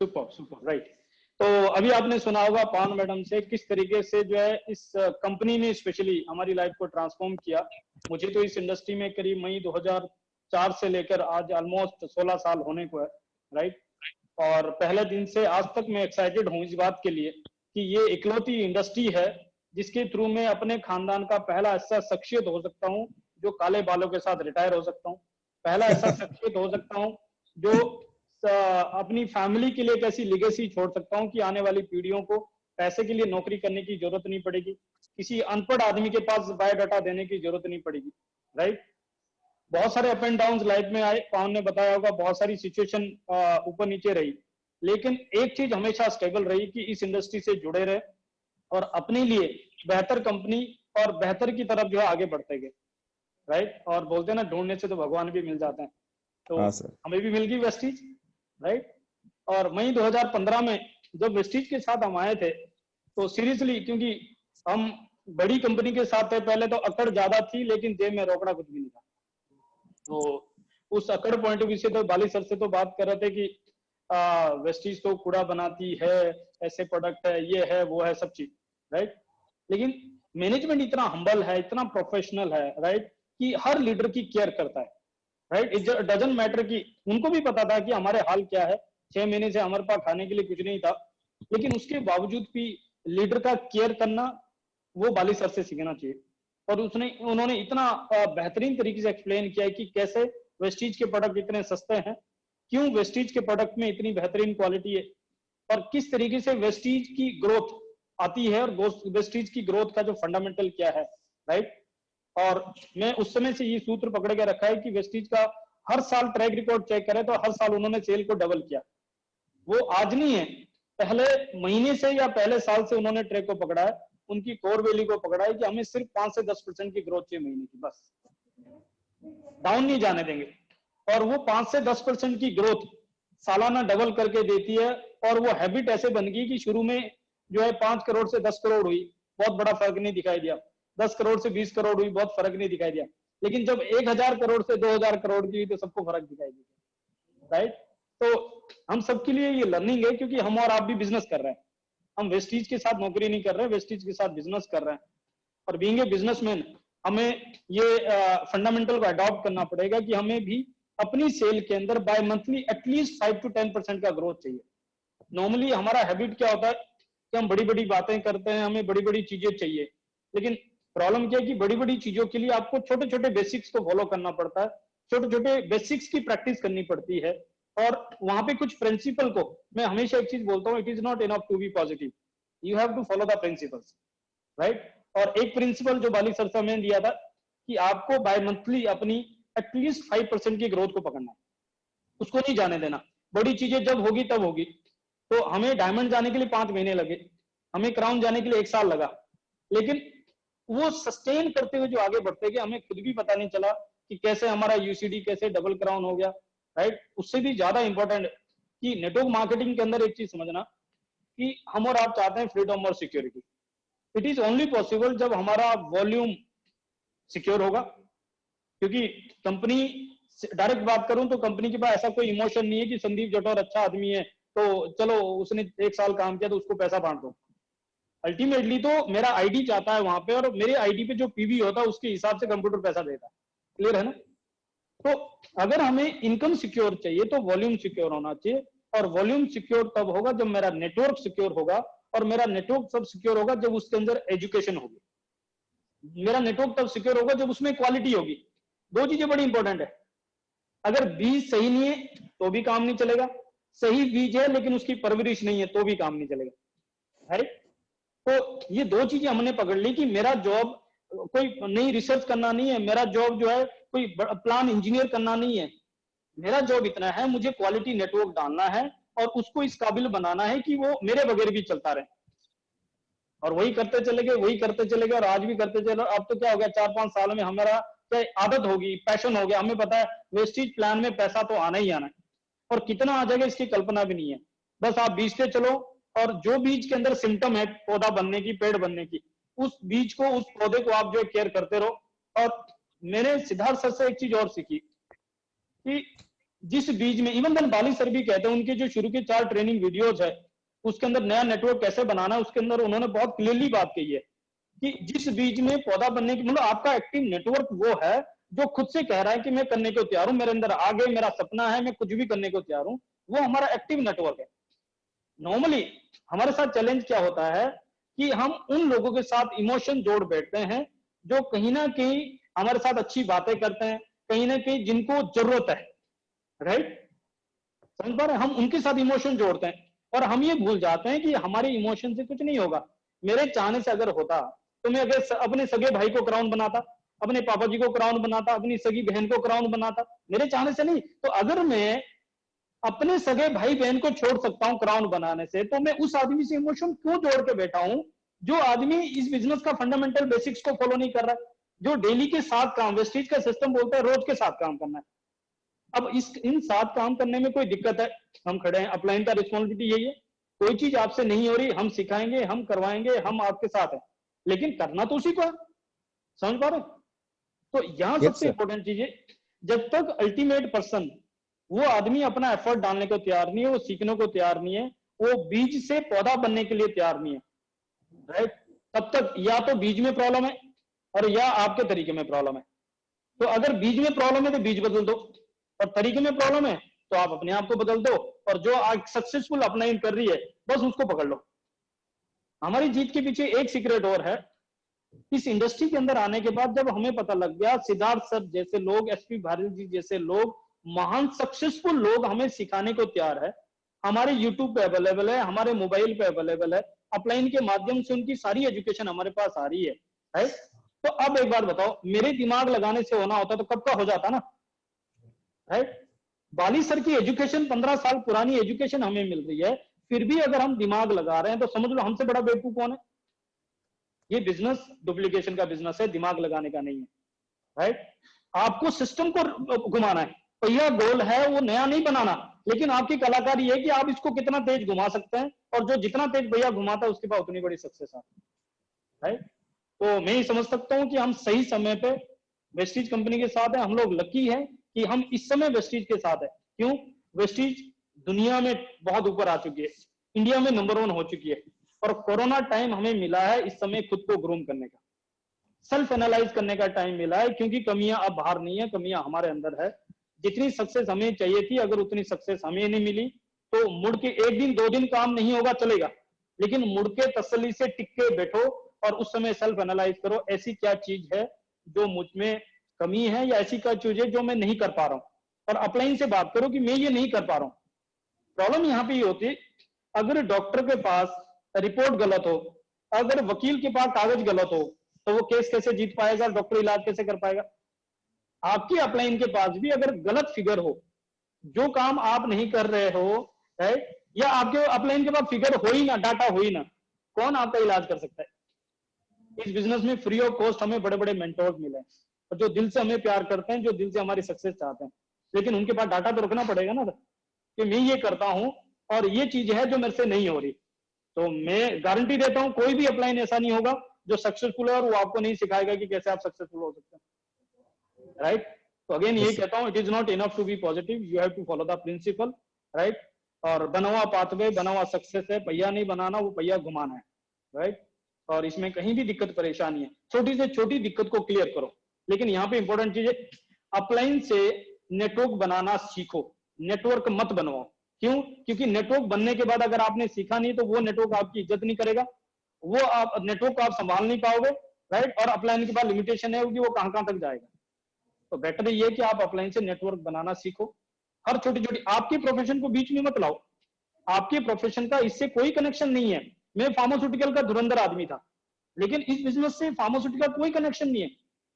Super super, right. तो अभी आपने सुना होगा पवन मैडम से किस तरीके से जो है इस कंपनी ने स्पेशली हमारी लाइफ को ट्रांसफॉर्म किया। मुझे तो इस इंडस्ट्री में करीब मई 2004 से लेकर आज ऑलमोस्ट 16 साल होने को है, राइट। और पहले दिन से आज तक मैं एक्साइटेड हूँ इस बात के लिए कि ये इकलौती इंडस्ट्री है जिसके थ्रू मैं अपने खानदान का पहला ऐसा शख्सियत हो सकता हूँ जो काले बालों के साथ रिटायर हो सकता हूँ। पहला ऐसा शख्सियत हो सकता हूँ जो अपनी फैमिली के लिए एक ऐसी लिगेसी छोड़ सकता हूँ कि आने वाली पीढ़ियों को पैसे के लिए नौकरी करने की जरूरत नहीं पड़ेगी, किसी अनपढ़ आदमी के पास बायोडाटा देने की जरूरत नहीं पड़ेगी, राइट। बहुत सारे अप एंड डाउन लाइफ में आए, पवन ने बताया होगा, बहुत सारी सिचुएशन ऊपर नीचे रही, लेकिन एक चीज हमेशा स्टेबल रही कि इस इंडस्ट्री से जुड़े रहे और अपने लिए बेहतर कंपनी और बेहतर की तरफ जो है आगे बढ़ते गए, राइट। और बोलते हैं ना, ढूंढने से तो भगवान भी मिल जाते हैं, तो हाँ सर। हमें भी मिल गई वेस्टीज, राइट। और मई 2015 में जब वेस्टीज के साथ हम आए थे तो सीरियसली, क्योंकि हम बड़ी कंपनी के साथ थे, पहले तो अकड़ ज्यादा थी लेकिन जेब में रोकड़ा कुछ भी नहीं था। तो उस अकड़ पॉइंट ऑफ व्यू से तो बाली सर से तो बात कर रहे थे कि वेस्टीज तो कूड़ा बनाती है, ऐसे प्रोडक्ट है, ये है वो है सब चीज, राइट। लेकिन मैनेजमेंट इतना हम्बल है, इतना प्रोफेशनल है, राइट, कि हर लीडर की केयर करता है, राइट। इट डजंट मैटर कि उनको भी पता था कि हमारे हाल क्या है, 6 महीने से हमारे पास खाने के लिए कुछ नहीं था, लेकिन उसके बावजूद भी लीडर का केयर करना वो बाली सर से सीखना चाहिए। और उन्होंने इतना बेहतरीन तरीके से एक्सप्लेन किया है कि कैसे वेस्टीज के प्रोडक्ट इतने सस्ते हैं, क्यों वेस्टीज के प्रोडक्ट में इतनी बेहतरीन क्वालिटी है, और किस तरीके से वेस्टीज की ग्रोथ आती है, और वेस्टीज की ग्रोथ का जो फंडामेंटल क्या है, राइट। और मैं उस समय से ये सूत्र पकड़ के रखा है कि वेस्टीज का हर साल ट्रैक रिकॉर्ड चेक करें तो हर साल उन्होंने सेल को डबल किया। वो आज नहीं है, पहले महीने से या पहले साल से उन्होंने ट्रैक को पकड़ा है, उनकी कोर वैल्यू को पकड़ा है कि हमें सिर्फ 5 से 10% की ग्रोथ चाहिए महीने की, बस डाउन नहीं जाने देंगे। और वो 5 से 10% की ग्रोथ सालाना डबल करके देती है, और वो हैबिट ऐसे बन गई कि शुरू में जो है 5 करोड़ से 10 करोड़ हुई, बहुत बड़ा फर्क नहीं दिखाई दिया, 10 करोड़ से 20 करोड़ हुई, बहुत फर्क नहीं दिखाई दिया, लेकिन जब 1000 करोड़ से 2000 करोड़ की हुई तो सबको फर्क दिखाई दिया, राइट। तो हम सबके लिए ये लर्निंग है, क्योंकि हम और आप भी बिजनेस कर रहे हैं, हम वेस्टीज के साथ नौकरी नहीं कर रहे, वेस्टीज के साथ बिजनेस कर रहे हैं। और बीइंग ए बिजनेसमैन हमें ये फंडामेंटल को अडॉप्ट करना पड़ेगा कि हमें भी अपनी सेल के अंदर बाय मंथली एटलीस्ट 5 to 10% का ग्रोथ चाहिए। नॉर्मली हमारा हैबिट क्या होता है कि हम बड़ी बड़ी बातें करते हैं, हमें बड़ी बड़ी चीजें चाहिए, लेकिन प्रॉब्लम क्या है कि बड़ी बड़ी चीजों के लिए आपको छोटे छोटे बेसिक्स को फॉलो करना पड़ता है, छोटे छोटे बेसिक्स की प्रैक्टिस करनी पड़ती है। और वहां पे कुछ प्रिंसिपल को मैं हमेशा एक चीज बोलता हूँ, it is not enough to be positive, you have to follow the principles, right. और एक प्रिंसिपल जो बाली सर से मैंने दिया था कि आपको बाय मंथली अपनी एटलीस्ट 5% की ग्रोथ को पकड़ना है, उसको नहीं जाने देना। बड़ी चीजें जब होगी तब होगी। तो हमें डायमंड जाने के लिए 5 महीने लगे, हमें क्राउन जाने के लिए 1 साल लगा, लेकिन वो सस्टेन करते हुए जो आगे बढ़ते गए, हमें खुद भी पता नहीं चला कि कैसे हमारा यूसीडी कैसे डबल क्राउन हो गया, राइट। उससे भी ज्यादा इंपॉर्टेंट कि नेटवर्क मार्केटिंग के अंदर एक चीज समझना कि हम और आप चाहते हैं फ्रीडम और security. It is only possible जब हमारा वॉल्यूम सिक्योर होगा, क्योंकि कंपनी डायरेक्ट बात करूं तो कंपनी के पास ऐसा कोई इमोशन नहीं है कि संदीप जटौर अच्छा आदमी है तो चलो उसने 1 साल काम किया तो उसको पैसा बांट दो। अल्टीमेटली तो मेरा आईडी चाहता है वहां पे, और मेरे आईडी पे जो पीवी होता है उसके हिसाब से कंप्यूटर पैसा देता है। क्लियर है ना? तो अगर हमें इनकम सिक्योर चाहिए तो वॉल्यूम सिक्योर होना चाहिए, और वॉल्यूम सिक्योर तब होगा जब मेरा नेटवर्क सिक्योर होगा, और मेरा नेटवर्क तब सिक्योर होगा जब उसके अंदर एजुकेशन होगी। मेरा नेटवर्क तब सिक्योर होगा जब उसमें क्वालिटी होगी। 2 चीजें बड़ी इंपॉर्टेंट है। अगर बीज सही नहीं है तो भी काम नहीं चलेगा, सही बीज है लेकिन उसकी परवरिश नहीं है तो भी काम नहीं चलेगा, राइट। तो ये 2 चीजें हमने पकड़ ली कि मेरा जॉब कोई नई रिसर्च करना नहीं है, मेरा जॉब जो है कोई प्लान इंजीनियर करना नहीं है, मेरा जॉब इतना है मुझे क्वालिटी नेटवर्क डालना है और उसको इस काबिल बनाना है कि वो मेरे बगैर भी चलता रहे। और वही करते चले गए, वही करते चले गए, और आज भी करते चले। अब तो क्या हो गया, 4-5 साल में हमारा क्या आदत होगी, पैशन हो गया, हमें पता है वेस्टीज प्लान में पैसा तो आना ही आना है, और कितना आ जाएगा इसकी कल्पना भी नहीं है। बस आप बीजते चलो, और जो बीज के अंदर सिम्टम है पौधा बनने की, पेड़ बनने की, उस बीज को, उस पौधे को आप जो केयर करते रहो। और मैंने सिद्धार्थ सर से एक चीज और सीखी कि जिस बीज में, इवन देन बाली सर भी कहते हैं, उनके जो शुरू के 4 ट्रेनिंग वीडियोज है उसके अंदर नया नेटवर्क कैसे बनाना है, उसके अंदर उन्होंने बहुत क्लियरली बात कही है कि जिस बीज में पौधा बनने की, मतलब आपका एक्टिव नेटवर्क वो है जो खुद से कह रहा है कि मैं करने को तैयार हूं, मेरे अंदर आ गए, मेरा सपना है, मैं कुछ भी करने को तैयार हूं, वो हमारा एक्टिव नेटवर्क है। नॉर्मली हमारे साथ चैलेंज क्या होता है कि हम उन लोगों के साथ इमोशन जोड़ बैठते हैं जो कहीं ना कहीं हमारे साथ अच्छी बातें करते हैं, कहीं ना कहीं जिनको जरूरत है, राइट। समझ पा रहे हैं? हम उनके साथ इमोशन जोड़ते हैं और हम ये भूल जाते हैं कि हमारे इमोशन से कुछ नहीं होगा। मेरे चाहने से अगर होता तो मैं अगर अपने सगे भाई को क्राउन बनाता, अपने पापा जी को क्राउन बनाता, अपनी सगी बहन को क्राउन बनाता, मेरे चाहने से नहीं। तो अगर मैं अपने सगे भाई बहन को छोड़ सकता हूं क्राउन बनाने से, तो मैं उस आदमी से इमोशन क्यों जोड़ के बैठा हूं जो आदमी इस बिजनेस का फंडामेंटल बेसिक्स को फॉलो नहीं कर रहा है, जो डेली के 7 काम, वेस्टीज का सिस्टम बोलता है रोज के 7 काम करना है। अब इन 7 काम करने में कोई दिक्कत है, हम खड़े हैं, अपलाइन का रिस्पॉन्सिबिलिटी यही है, कोई चीज आपसे नहीं हो रही, हम सिखाएंगे, हम करवाएंगे, हम आपके साथ हैं, लेकिन करना तो उसी को है। समझ पा रहे? तो यहां सबसे इंपॉर्टेंट चीज है जब तक अल्टीमेट पर्सन, वो आदमी अपना एफर्ट डालने को तैयार नहीं है, वो सीखने को तैयार नहीं है, वो बीज से पौधा बनने के लिए तैयार नहीं है, राइट, तब तक या तो बीज में प्रॉब्लम है और या आपके तरीके में प्रॉब्लम है। तो अगर बीज में प्रॉब्लम है तो बीज बदल दो, और तरीके में प्रॉब्लम है तो आप अपने आप को बदल दो, और जो आज सक्सेसफुल अपलाइन कर रही है बस उसको पकड़ लो। हमारी जीत के पीछे एक सीक्रेट और है। इस इंडस्ट्री के अंदर आने के बाद जब हमें पता लग गया, सिद्धार्थ सर जैसे लोग, एसपी भारती जी जैसे लोग, महान सक्सेसफुल लोग हमें सिखाने को तैयार है, हमारे यूट्यूब पे अवेलेबल है, हमारे मोबाइल पे अवेलेबल है, अपलाइन के माध्यम से उनकी सारी एजुकेशन हमारे पास आ रही है, राइट। तो अब एक बात बताओ, मेरे दिमाग लगाने से होना होता तो कब का हो जाता ना, राइट। बाली सर की एजुकेशन 15 साल पुरानी एजुकेशन हमें मिल रही है, फिर भी अगर हम दिमाग लगा रहे हैं तो समझ लो हमसे बड़ा बेवकूफ कौन है। ये बिजनेस डुप्लीकेशन का बिजनेस है, दिमाग लगाने का नहीं है, राइट। आपको सिस्टम को घुमाना है, पहिया गोल है, वो नया नहीं बनाना, लेकिन आपकी कलाकारी है कि आप इसको कितना तेज घुमा सकते हैं, और जो जितना तेज पहिया घुमाता है उसके पास उतनी बड़ी सक्सेस आती है, राइट। तो मैं ही समझ सकता हूं कि हम सही समय पे वेस्टीज कंपनी के साथ है। हम लोग लकी है कि हम इस समय वेस्टीज के साथ है। क्यों? वेस्टीज दुनिया में बहुत ऊपर आ चुकी है, इंडिया में नंबर 1 हो चुकी है, और कोरोना टाइम हमें मिला है इस समय खुद को ग्रूम करने का, सेल्फ एनालाइज करने का टाइम मिला है, क्योंकि कमियां अब बाहर नहीं है, कमियां हमारे अंदर है। जितनी सक्सेस हमें चाहिए थी, अगर उतनी सक्सेस हमें नहीं मिली तो मुड़ के 1 दिन 2 दिन काम नहीं होगा, चलेगा, लेकिन मुड़ के तसल्ली से टिक के बैठो और उस समय सेल्फ एनालाइज करो, ऐसी क्या चीज है जो मुझ में कमी है, या ऐसी क्या चीज है जो मैं नहीं कर पा रहा हूं, और अपलाइन से बात करो कि मैं ये नहीं कर पा रहा हूं। प्रॉब्लम यहां पे ये होती है, अगर डॉक्टर के पास रिपोर्ट गलत हो, अगर वकील के पास कागज गलत हो, तो वो केस कैसे जीत पाएगा, डॉक्टर इलाज कैसे कर पाएगा। आपकी अपलाइन के पास भी अगर गलत फिगर हो, जो काम आप नहीं कर रहे हो, राइट, या आपके अपलाइन के पास फिगर हो ही ना, डाटा हो ही ना, कौन आपका इलाज कर सकता है। इस बिजनेस में फ्री ऑफ कॉस्ट हमें बड़े बड़े मेंटोर्स मिले हैं, और जो दिल से हमें प्यार करते हैं, जो दिल से हमारी सक्सेस चाहते हैं, लेकिन उनके पास डाटा तो रखना पड़ेगा ना कि मैं ये करता हूं और ये चीज है जो मेरे से नहीं हो रही। तो मैं गारंटी देता हूं कोई भी अपलाइन ऐसा नहीं होगा जो सक्सेसफुल है और वो आपको नहीं सिखाएगा कि कैसे आप सक्सेसफुल हो सकते हैं, राइट। तो अगेन ये कहता हूं, it is not enough to be positive, you have to follow the principle, right. और बना हुआ पाथवे, बना हुआ सक्सेस है, पहिया नहीं बनाना, वो पहिया घुमाना है, राइट। और इसमें कहीं भी दिक्कत परेशानी है, छोटी से छोटी दिक्कत को क्लियर करो। लेकिन यहाँ पे इंपॉर्टेंट चीज है, अपलाइन से नेटवर्क बनाना सीखो, नेटवर्क मत बनवाओ। क्यों? क्योंकि नेटवर्क बनने के बाद अगर आपने सीखा नहीं तो वो नेटवर्क आपकी इज्जत नहीं करेगा, वो आप नेटवर्क को आप संभाल नहीं पाओगे, राइट। और अपलाइन के बाद लिमिटेशन है कि वो कहां कहां तक जाएगा। तो बेटर ये है कि आप अपलाइन से नेटवर्क बनाना सीखो। हर छोटी छोटी, आपके प्रोफेशन को बीच में मत लाओ, आपके प्रोफेशन का इससे कोई कनेक्शन नहीं है। मैं फार्मास्यूटिकल का धुरंधर आदमी था, लेकिन इस बिजनेस से फार्मास्यूटिकल कोई कनेक्शन नहीं है।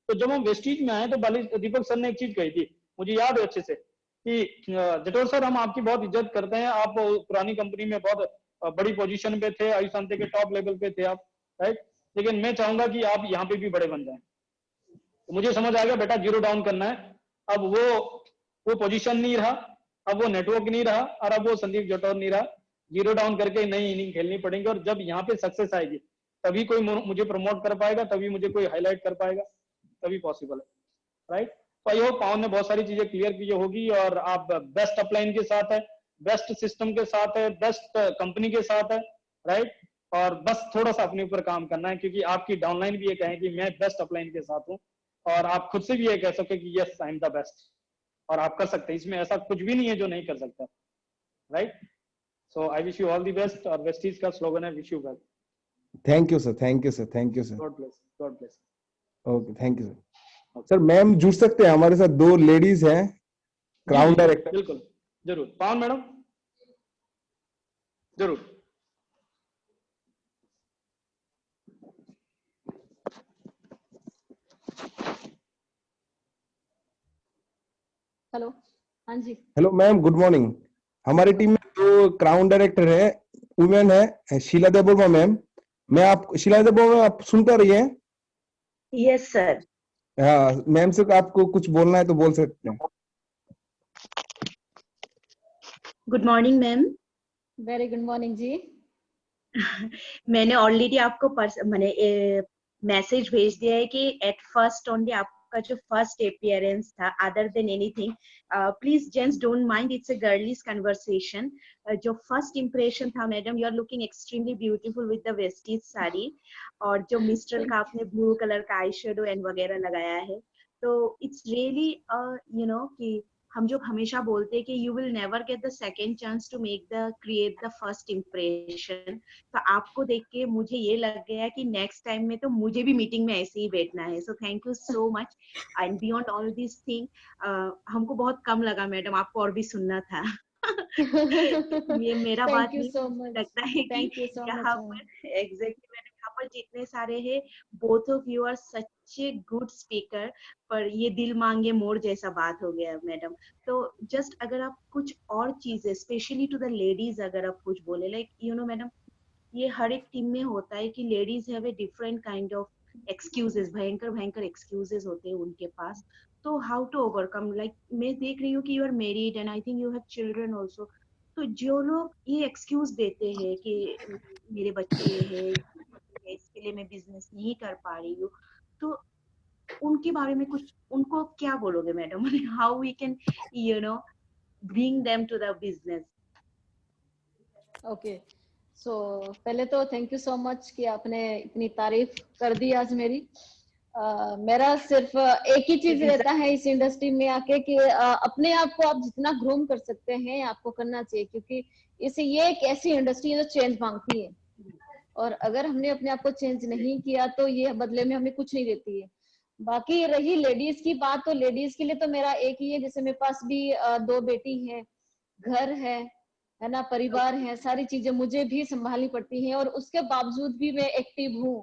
तो जब हम वेस्टीज में आए तो दीपक सर ने एक चीज कही थी, मुझे याद है अच्छे से, कि जटोर सर हम आपकी बहुत इज्जत करते हैं, आप पुरानी कंपनी में बहुत बड़ी पोजीशन पे थे, आयुष शांति के टॉप लेवल पे थे आप, राइट, लेकिन मैं चाहूंगा कि आप यहाँ पे भी बड़े बन जाएं। तो मुझे समझ आ गया बेटा, जीरो डाउन करना है। अब वो पोजीशन नहीं रहा, अब वो नेटवर्क नहीं रहा, और अब वो संदीप जटौर नहीं रहा। जीरो डाउन करके नई इनिंग खेलनी पड़ेगी, और जब यहाँ पे सक्सेस आएगी तभी कोई मुझे प्रमोट कर पाएगा, तभी मुझे कोई हाईलाइट कर पाएगा, तभी पॉसिबल है, राइट। तो आई होप पवन ने बहुत सारी चीजें क्लियर की होगी, और आप बेस्ट अपलाइन के साथ है, बेस्ट सिस्टम के साथ है, बेस्ट कंपनी के साथ है, राइट। और बस थोड़ा सा अपने ऊपर काम करना है, क्योंकि आपकी डाउनलाइन भी ये कहें कि मैं बेस्ट अपलाइन के साथ हूँ, और आप खुद से भी ये कह सके कि yes I am the best, और आप कर सकते हैं। इसमें ऐसा कुछ भी नहीं है जो नहीं कर सकता, right. So I wish you all the best, और वेस्टीज का स्लोगन है wish you well. Thank you sir, thank you sir, thank you sir. God bless, God bless. Okay, thank you sir. Sir ma'am जुड़ सकते हैं, हमारे साथ 2 लेडीज हैं, क्राउन डायरेक्टर। बिल्कुल, जरूर। पवन मैडम, जरूर। हेलो, हाँ जी। Hello ma'am, good morning. हमारी टीम में 2 क्राउन डायरेक्टर है, वुमेन है, शीला देबोरमा मैम। मैं आप शीला देबोरमा, आप सुनते रहिए। Yes sir. हाँ मैम से आपको कुछ बोलना है तो बोल सकते हैं। Good morning ma'am. Very good morning जी। मैंने ऑलरेडी आपको मैंने मैसेज भेज दिया है कि एट फर्स्ट ओनली आपको आपका जो फर्स्ट अपीयरेंस था, other than anything, please gents don't mind, it's a girlish conversation. जो फर्स्ट इंप्रेशन था madam, you are looking extremely beautiful with the vestiges sari, और जो मिस्ट्रल का आपने ब्लू कलर का आई शेडो एंड वगैरह लगाया है, तो इट्स रियली यू नो कि हम जो हमेशा बोलते हैं कि you will never get the second chance to make the create the first impression, तो आपको देख के मुझे ये लग गया कि नेक्स्ट टाइम में तो मुझे भी मीटिंग में ऐसे ही बैठना है। So thank you so much. And beyond all this thing, हमको बहुत कम लगा मैडम, आपको और भी सुनना था। ये मेरा बात थैंक यू नहीं सो मच, लगता है कि थैंक यू सो यहाँ मच। पर एग्जैक्टली मैडम, यहाँ पर जितने सारे हैं, both of you are such a good speaker, पर ये दिल मांगे मोर जैसा बात हो गया मैडम। तो जस्ट अगर आप कुछ और चीजें स्पेशली टू द लेडीज अगर आप कुछ बोले, लाइक यू नो मैडम, ये हर एक टीम में होता है कि ladies have a different kind of excuses, भयंकर भयंकर एक्सक्यूजेस होते हैं उनके पास। तो हाउ टू ओवरकम, लाइक मैं देख रही हूँ कि you are married and I think you have children also, तो जो लोग ये एक्सक्यूज देते हैं कि मेरे बच्चे हैं, इसके लिए मैं बिजनेस नहीं कर पा रही हूँ, तो उनके बारे में कुछ, उनको क्या बोलोगे madam? How we can you know bring them to the business? Okay, so पहले तो थैंक यू सो मच कि आपने इतनी तारीफ कर दी आज मेरी। मेरा सिर्फ एक ही चीज रहता है इस इंडस्ट्री में आके कि अपने आप को आप जितना ग्रूम कर सकते हैं आपको करना चाहिए, क्योंकि इसे ये एक ऐसी इंडस्ट्री है जो चेंज मांगती है, और अगर हमने अपने आप को चेंज नहीं किया तो ये बदले में हमें कुछ नहीं देती है। बाकी रही लेडीज की बात, तो लेडीज के लिए तो मेरा एक ही है, जैसे मेरे पास भी 2 बेटी हैं, घर है ना, परिवार है, सारी चीजें मुझे भी संभालनी पड़ती हैं, और उसके बावजूद भी मैं एक्टिव हूँ।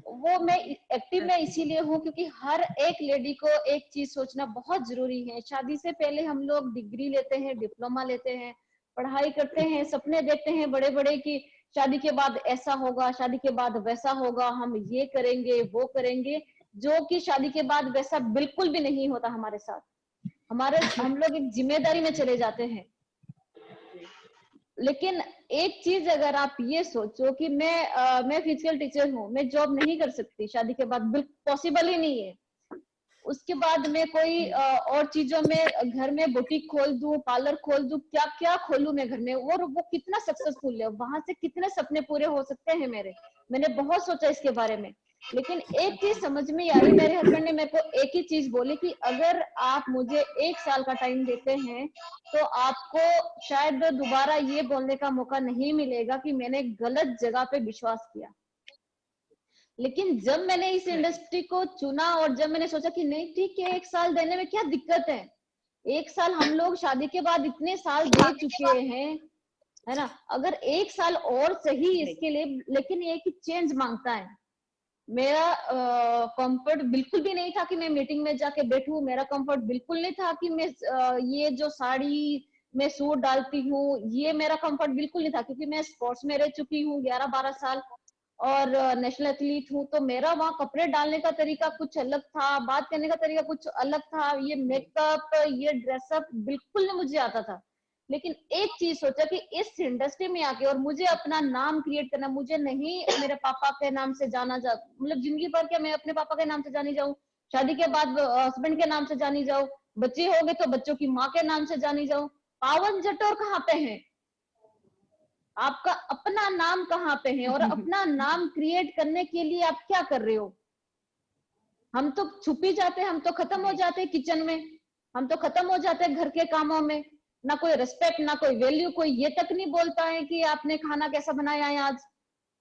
वो मैं एक्टिव में इसीलिए हूँ क्योंकि हर एक लेडी को एक चीज सोचना बहुत जरूरी है। शादी से पहले हम लोग डिग्री लेते हैं, डिप्लोमा लेते हैं, पढ़ाई करते हैं, सपने देखते हैं बड़े बड़े कि शादी के बाद ऐसा होगा, शादी के बाद वैसा होगा, हम ये करेंगे वो करेंगे, जो कि शादी के बाद वैसा बिल्कुल भी नहीं होता हमारे साथ। हम लोग एक जिम्मेदारी में चले जाते हैं। लेकिन एक चीज अगर आप ये सोचो कि मैं फिजिकल टीचर हूँ, मैं जॉब नहीं कर सकती शादी के बाद, बिल्कुल पॉसिबल ही नहीं है। उसके बाद मैं कोई और चीजों में घर में बुटीक खोल दूं, पार्लर खोल दूं, क्या क्या खोलूं मैं घर में, और वो कितना सक्सेसफुल है, वहां से कितने सपने पूरे हो सकते हैं मेरे। मैंने बहुत सोचा इसके बारे में, लेकिन एक चीज समझ में आई, मेरे हस्बैंड ने मेरे को एक ही चीज बोली कि अगर आप मुझे 1 साल का टाइम देते हैं तो आपको शायद दोबारा ये बोलने का मौका नहीं मिलेगा कि मैंने गलत जगह पे विश्वास किया। लेकिन जब मैंने इस इंडस्ट्री को चुना और जब मैंने सोचा कि नहीं ठीक है, 1 साल देने में क्या दिक्कत है, 1 साल हम लोग शादी के बाद इतने साल दे चुके हैं, है ना, अगर 1 साल और सही इसके लिए, लेकिन ये कि चेंज मांगता है। मेरा कंफर्ट बिल्कुल भी नहीं था कि मैं मीटिंग में जाके बैठूं, मेरा कंफर्ट बिल्कुल नहीं था कि मैं ये जो साड़ी मैं सूट डालती हूँ, ये मेरा कंफर्ट बिल्कुल नहीं था, क्योंकि मैं स्पोर्ट्स में रह चुकी हूँ 11-12 साल और नेशनल एथलीट हूँ, तो मेरा वहाँ कपड़े डालने का तरीका कुछ अलग था, बात करने का तरीका कुछ अलग था, ये मेकअप ये ड्रेसअप बिल्कुल नहीं मुझे आता था। लेकिन एक चीज सोचा कि इस इंडस्ट्री में आके और मुझे अपना नाम क्रिएट करना, मुझे नहीं मेरे पापा के नाम से जाना जा, मतलब जिंदगी भर क्या मैं अपने पापा के नाम से जानी जाऊं, शादी के बाद हस्बैंड के नाम से जानी जाऊं, बच्चे हो गए तो बच्चों की माँ के नाम से जानी जाऊं, पावन जटोर कहाँ पे है, आपका अपना नाम कहाँ पे है, और अपना नाम क्रिएट करने के लिए आप क्या कर रहे हो। हम तो छुप ही जाते हैं, हम तो खत्म हो जाते हैं किचन में, हम तो खत्म हो जाते हैं घर के कामों में, ना कोई रिस्पेक्ट ना कोई वैल्यू, कोई ये तक नहीं बोलता है कि आपने खाना कैसा बनाया है आज,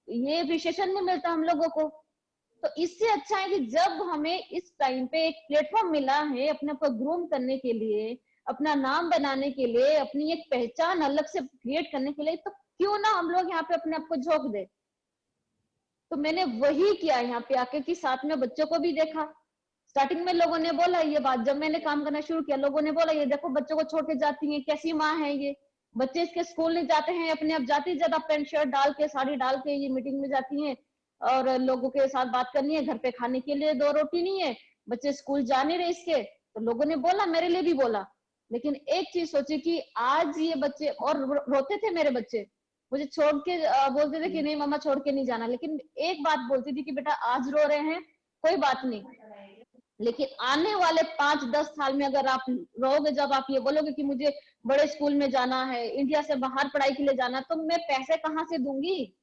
ये अप्रिशिएशन नहीं मिलता हम लोगों को। तो इससे अच्छा है कि जब हमें इस टाइम पे एक प्लेटफॉर्म मिला है अपने आप को ग्रूम करने के लिए, अपना नाम बनाने के लिए, अपनी एक पहचान अलग से क्रिएट करने के लिए, तो क्यों ना हम लोग यहाँ पे अपने आप को झोंक दे। तो मैंने वही किया यहाँ पे आके कि साथ में बच्चों को भी देखा। स्टार्टिंग में लोगों ने बोला ये बात, जब मैंने काम करना शुरू किया लोगों ने बोला ये देखो बच्चों को छोड़ के जाती है, कैसी माँ है ये, बच्चे इसके स्कूल नहीं जाते हैं, अपने आप जाती ज्यादा पैंट शर्ट डाल के साड़ी डाल के ये मीटिंग में जाती हैं, और लोगों के साथ बात करनी है, घर पे खाने के लिए 2 रोटी नहीं है, बच्चे स्कूल जा नहीं रहे इसके। तो लोगों ने बोला, मेरे लिए भी बोला, लेकिन एक चीज सोची कि आज ये बच्चे, और रोते थे मेरे बच्चे, मुझे छोड़ के बोलते थे कि नहीं मम्मा छोड़ के नहीं जाना, लेकिन एक बात बोलती थी कि बेटा आज रो रहे हैं कोई बात नहीं, लेकिन आने वाले 5-10 साल में अगर आप रहोगे, जब आप ये बोलोगे कि मुझे बड़े स्कूल में जाना है, इंडिया से बाहर पढ़ाई के लिए जाना, तो मैं पैसे कहाँ से दूंगी?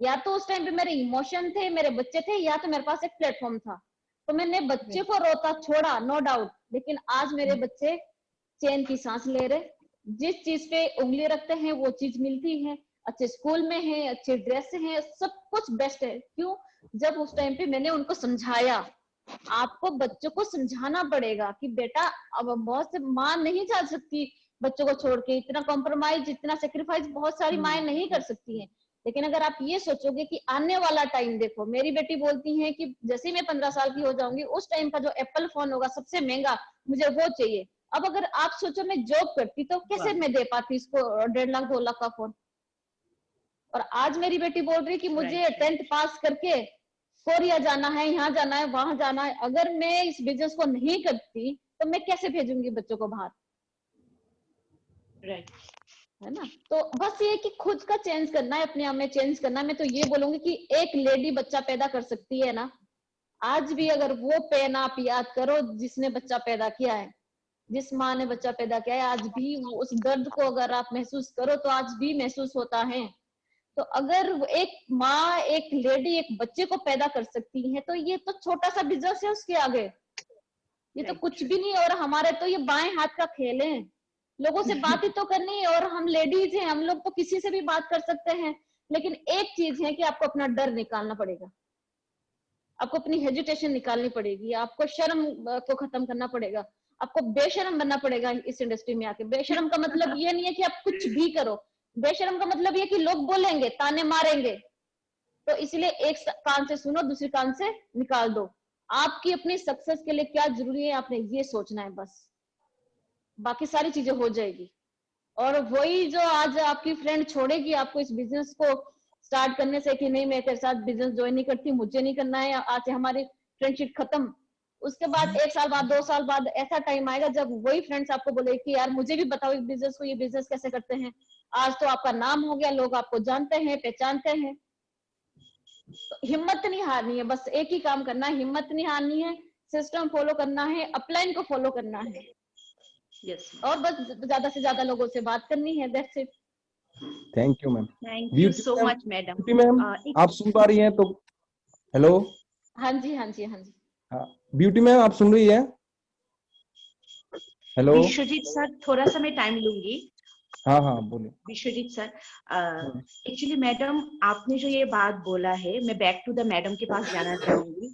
या तो उस टाइम पे मेरे इमोशन थे, मेरे बच्चे थे, या तो मेरे पास एक प्लेटफॉर्म था। तो मैंने बच्चे को रोता छोड़ा, नो डाउट, लेकिन आज मेरे बच्चे चैन की सांस ले रहे, जिस चीज पे उंगली रखते हैं वो चीज मिलती है, अच्छे स्कूल में है, अच्छे ड्रेस है, सब कुछ बेस्ट है। क्यों? जब उस टाइम पे मैंने उनको समझाया। आपको बच्चों को समझाना पड़ेगा कि बेटा, अब बहुत से माँ नहीं जा सकती बच्चों को छोड़ के, इतना कॉम्प्रोमाइज, इतना सेक्रीफाइस बहुत सारी माएँ नहीं कर सकती हैं। लेकिन अगर आप ये सोचोगे कि आने वाला टाइम देखो, मेरी बेटी बोलती है कि जैसे ही मैं 15 साल की हो जाऊंगी, उस टाइम का जो एप्पल फोन होगा सबसे महंगा, मुझे वो चाहिए। अब अगर आप सोचो मैं जॉब करती तो कैसे मैं दे पाती इसको 1.5 लाख 2 लाख का फोन। और आज मेरी बेटी बोल रही कि मुझे 10th पास करके कोरिया जाना है, यहाँ जाना है, वहां जाना है। अगर मैं इस बिजनेस को नहीं करती तो मैं कैसे भेजूंगी बच्चों को बाहर? राइट, है ना? तो बस ये कि खुद का चेंज करना है, अपने आप में चेंज करना है। मैं तो ये बोलूंगी कि एक लेडी बच्चा पैदा कर सकती है ना, आज भी अगर वो पेन आप याद करो जिसने बच्चा पैदा किया है, जिस माँ ने बच्चा पैदा किया है, आज भी उस दर्द को अगर आप महसूस करो तो आज भी महसूस होता है। तो अगर एक माँ, एक लेडी एक बच्चे को पैदा कर सकती है, तो ये तो छोटा सा बिजनेस है उसके आगे, ये तो कुछ भी नहीं। और हमारे तो ये बाएं हाथ का खेल है, लोगों से बात ही तो करनी है। और हम लेडीज हैं, हम लोग तो किसी से भी बात कर सकते हैं, लेकिन एक चीज है कि आपको अपना डर निकालना पड़ेगा, आपको अपनी हेजिटेशन निकालनी पड़ेगी, आपको शर्म को खत्म करना पड़ेगा, आपको बेशरम बनना पड़ेगा इस इंडस्ट्री में आके। बेशरम का मतलब ये नहीं है कि आप कुछ भी करो, बेशरम का मतलब ये कि लोग बोलेंगे, ताने मारेंगे, तो इसलिए एक कान से सुनो, दूसरी कान से निकाल दो। आपकी अपनी सक्सेस के लिए क्या जरूरी है, आपने ये सोचना है बस, बाकी सारी चीजें हो जाएगी। और वही जो आज आपकी फ्रेंड छोड़ेगी आपको इस बिजनेस को स्टार्ट करने से कि नहीं मैं तेरे साथ बिजनेस ज्वाइन नहीं करती, मुझे नहीं करना है, आज से हमारी फ्रेंडशिप खत्म। उसके बाद 1 साल बाद 2 साल बाद ऐसा टाइम आएगा जब वही फ्रेंड्स आपको बोले कि यार मुझे भी बताओ इस बिजनेस को, ये बिजनेस कैसे करते हैं। आज तो आपका नाम हो गया, लोग आपको जानते हैं, पहचानते हैं। तो हिम्मत नहीं हारनी है, बस एक ही काम करना है, हिम्मत नहीं हारनी है, सिस्टम फॉलो करना है, अपलाइन को फॉलो करना है। यस, और बस ज्यादा से ज्यादा लोगों से बात करनी है, that's it. Thank you ma'am. Thank you so much madam. Beauty ma'am, आप सुन पा रही हैं तो? हेलो। हाँ जी, हाँ जी, हाँ जी। हाँ, ब्यूटी मैम आप सुन रही है? हेलो। विश्वजीत सर, थोड़ा सा मैं टाइम लूंगी। हाँ हाँ बोलिए। विश्वजीत सर, एक्चुअली मैडम आपने जो ये बात बोला है, मैं बैक टू द मैडम के पास जाना चाहूंगी।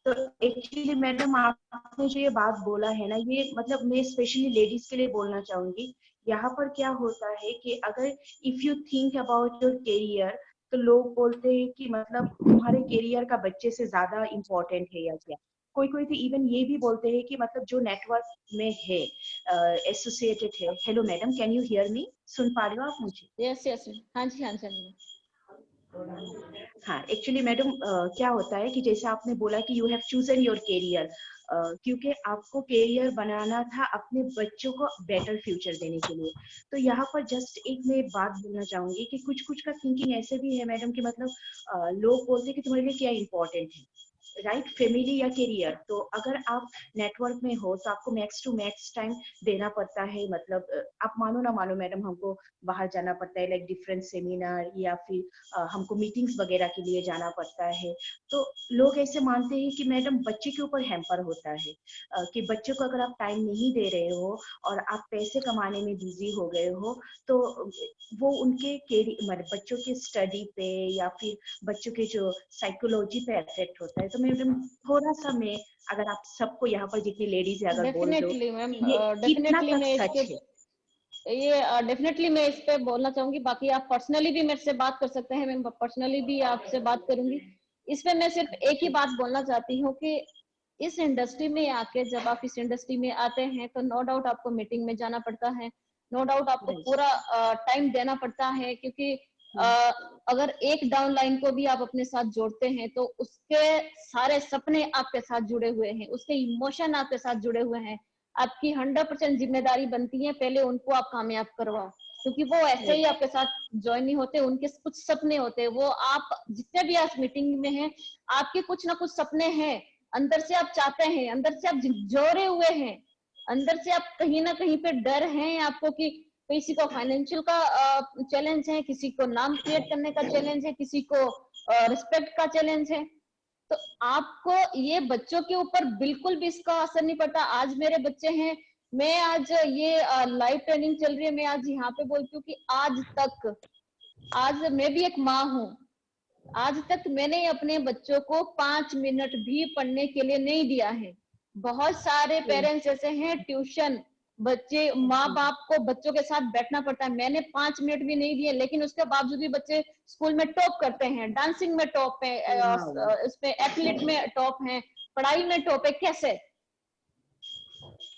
तो एक्चुअली मैडम आपने जो ये बात बोला है ना, ये मतलब मैं स्पेशली लेडीज के लिए बोलना चाहूंगी। यहाँ पर क्या होता है कि अगर if you think about your career, तो लोग बोलते हैं कि मतलब तुम्हारे करियर का बच्चे से ज्यादा इम्पोर्टेंट है या क्या। कोई कोई तो इवन ये भी बोलते हैं कि मतलब जो नेटवर्क में है, एसोसिएटेड है। Hello madam, can you hear me? सुन पा रहे हो आप मुझे? यस यस, हाँ जी, हाँ जी। हाँ, एक्चुअली मैडम क्या होता है कि जैसे आपने बोला कि you have chosen your career, क्योंकि आपको करियर बनाना था अपने बच्चों को बेटर फ्यूचर देने के लिए। तो यहाँ पर जस्ट एक मैं बात बोलना चाहूंगी कि कुछ कुछ का थिंकिंग ऐसे भी है मैडम कि मतलब लोग बोलते हैं कि तुम्हारे लिए क्या इंपॉर्टेंट है, राइट, फैमिली या करियर। तो अगर आप नेटवर्क में हो तो आपको मैक्स टू मैक्स टाइम देना पड़ता है। मतलब आप मानो ना मानो मैडम, हमको बाहर जाना पड़ता है, लाइक डिफरेंट सेमिनार, या फिर हमको मीटिंग्स वगैरह के लिए जाना पड़ता है। तो लोग ऐसे मानते हैं कि मैडम बच्चे के ऊपर हैम्पर होता है, कि बच्चे को अगर आप टाइम नहीं दे रहे हो और आप पैसे कमाने में बिजी हो गए हो, तो वो उनके मतलब बच्चों के स्टडी पे या फिर बच्चों के जो साइकोलॉजी पे इफेक्ट होता है। तो मैडम थोड़ा सा मैं, अगर आप सबको यहाँ पर जितनी लेडीज है अगर बोल दो, डेफिनेटली मैम, ये कितना डेफिनेटली तक मैं सच है? डेफिनेटली मैं इस पे बोलना चाहूंगी। बाकी आप पर्सनली भी मेरे से बात कर सकते हैं, मैं पर्सनली भी आपसे बात करूंगी। इस पे मैं सिर्फ एक ही बात बोलना चाहती हूँ कि इस इंडस्ट्री में आके, जब आप इस इंडस्ट्री में आते हैं तो नो डाउट आपको मीटिंग में जाना पड़ता है, नो डाउट आपको पूरा टाइम देना पड़ता है, क्योंकि अगर एक डाउन लाइन को भी आप अपने साथ जोड़ते हैं तो उसके सारे सपने आपके साथ जुड़े हुए हैं, उसके इमोशन आपके साथ जुड़े हुए हैं। आपकी 100% जिम्मेदारी बनती है पहले उनको आप कामयाब करवाओ, क्योंकि वो ऐसे ही आपके साथ ज्वाइन नहीं होते, उनके कुछ सपने होते हैं। वो आप जितने भी आज मीटिंग में हैं, आपके कुछ ना कुछ सपने हैं, अंदर से आप चाहते हैं, अंदर से आप झिझोरे हुए हैं, अंदर से आप कहीं ना कहीं पे डर है आपको कि किसी को फाइनेंशियल का चैलेंज है, किसी को नाम क्रिएट करने का चैलेंज है, किसी को रिस्पेक्ट का चैलेंज है। तो आपको ये बच्चों के ऊपर बिल्कुल भी इसका असर नहीं पड़ता। आज मेरे बच्चे हैं, मैं आज ये लाइव ट्रेनिंग चल रही है, मैं आज यहाँ पे बोलती हूँ कि आज मैं भी एक माँ हूँ, आज तक मैंने अपने बच्चों को 5 मिनट भी पढ़ने के लिए नहीं दिया है। बहुत सारे पेरेंट्स ऐसे हैं, ट्यूशन बच्चे, माँ बाप को बच्चों के साथ बैठना पड़ता है, मैंने 5 मिनट भी नहीं दिए, लेकिन उसके बावजूद भी बच्चे स्कूल में टॉप करते हैं, डांसिंग में टॉप है, इसमें एथलीट में टॉप है, पढ़ाई में टॉप है। कैसे?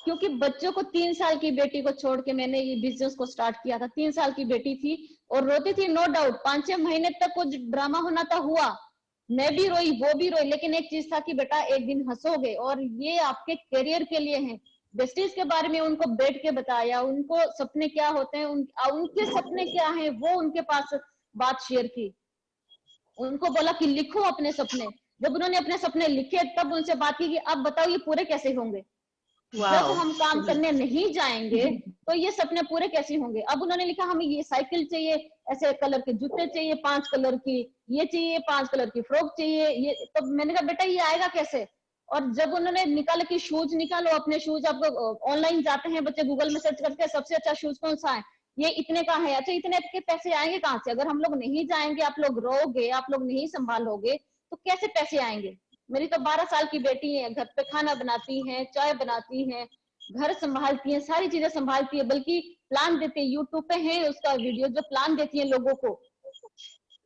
क्योंकि बच्चों को 3 साल की बेटी को छोड़ के मैंने ये बिजनेस को स्टार्ट किया था। 3 साल की बेटी थी और रोती थी, नो डाउट। 5-6 महीने तक कुछ ड्रामा होना था, हुआ, मैं भी रोई, वो भी रोई, लेकिन एक चीज था कि बेटा एक दिन हंसोगे और ये आपके करियर के लिए है। वेस्टीज के बारे में उनको बैठ के बताया, उनको सपने क्या होते हैं, उनके सपने क्या हैं, वो उनके पास बात शेयर की। उनको बोला कि लिखो अपने सपने। जब उन्होंने अपने सपने लिखे तब उनसे बात की कि अब बताओ ये पूरे कैसे होंगे। जब हम काम करने नहीं जाएंगे तो ये सपने पूरे कैसे होंगे। अब उन्होंने लिखा हमें ये साइकिल चाहिए, ऐसे कलर के जूते चाहिए, 5 कलर की ये चाहिए, 5 कलर की फ्रॉक चाहिए, ये। तो मैंने कहा बेटा ये आएगा कैसे। और जब उन्होंने निकाला कि शूज निकालो अपने शूज, आप ऑनलाइन जाते हैं बच्चे, गूगल में सर्च करते हैं सबसे अच्छा शूज कौन सा है, ये इतने का है। अच्छा इतने के पैसे आएंगे कहाँ से? अगर हम लोग नहीं जाएंगे, आप लोग रोगे, आप लोग नहीं संभालोगे तो कैसे पैसे आएंगे। मेरी तो 12 साल की बेटी है, घर पे खाना बनाती है, चाय बनाती है, घर संभालती है, सारी चीजें संभालती है, बल्कि प्लान देती है, यूट्यूब पे है उसका वीडियो, जो प्लान देती है लोगों को।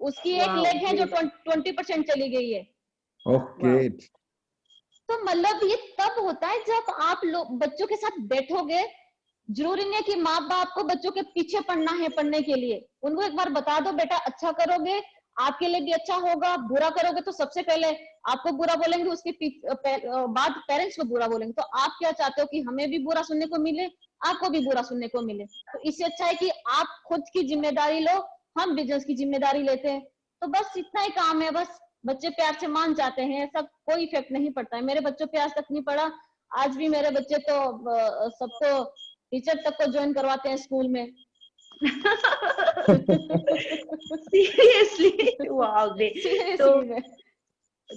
उसकी एक लेग है जो 20% चली गई है। ओके। तो मतलब ये तब होता है जब आप लोग बच्चों के साथ बैठोगे। जरूरी नहीं कि माँ बाप को बच्चों के पीछे पढ़ना है, पढ़ने के लिए उनको एक बार बता दो बेटा अच्छा करोगे आपके लिए भी अच्छा होगा, बुरा करोगे तो सबसे पहले आपको बुरा बोलेंगे, उसके बाद पेरेंट्स को बुरा बोलेंगे। तो आप क्या चाहते हो कि हमें भी बुरा सुनने को मिले, आपको भी बुरा सुनने को मिले। तो इससे अच्छा है कि आप खुद की जिम्मेदारी लो, हम बिजनेस की जिम्मेदारी लेते हैं। तो बस इतना ही काम है। बस बच्चे प्यार से मान जाते हैं, ऐसा कोई इफेक्ट नहीं पड़ता है। मेरे बच्चों पे आज तक नहीं पड़ा। आज भी मेरे बच्चे तो सबको, टीचर तक को ज्वाइन करवाते हैं स्कूल में। Seriously wow great.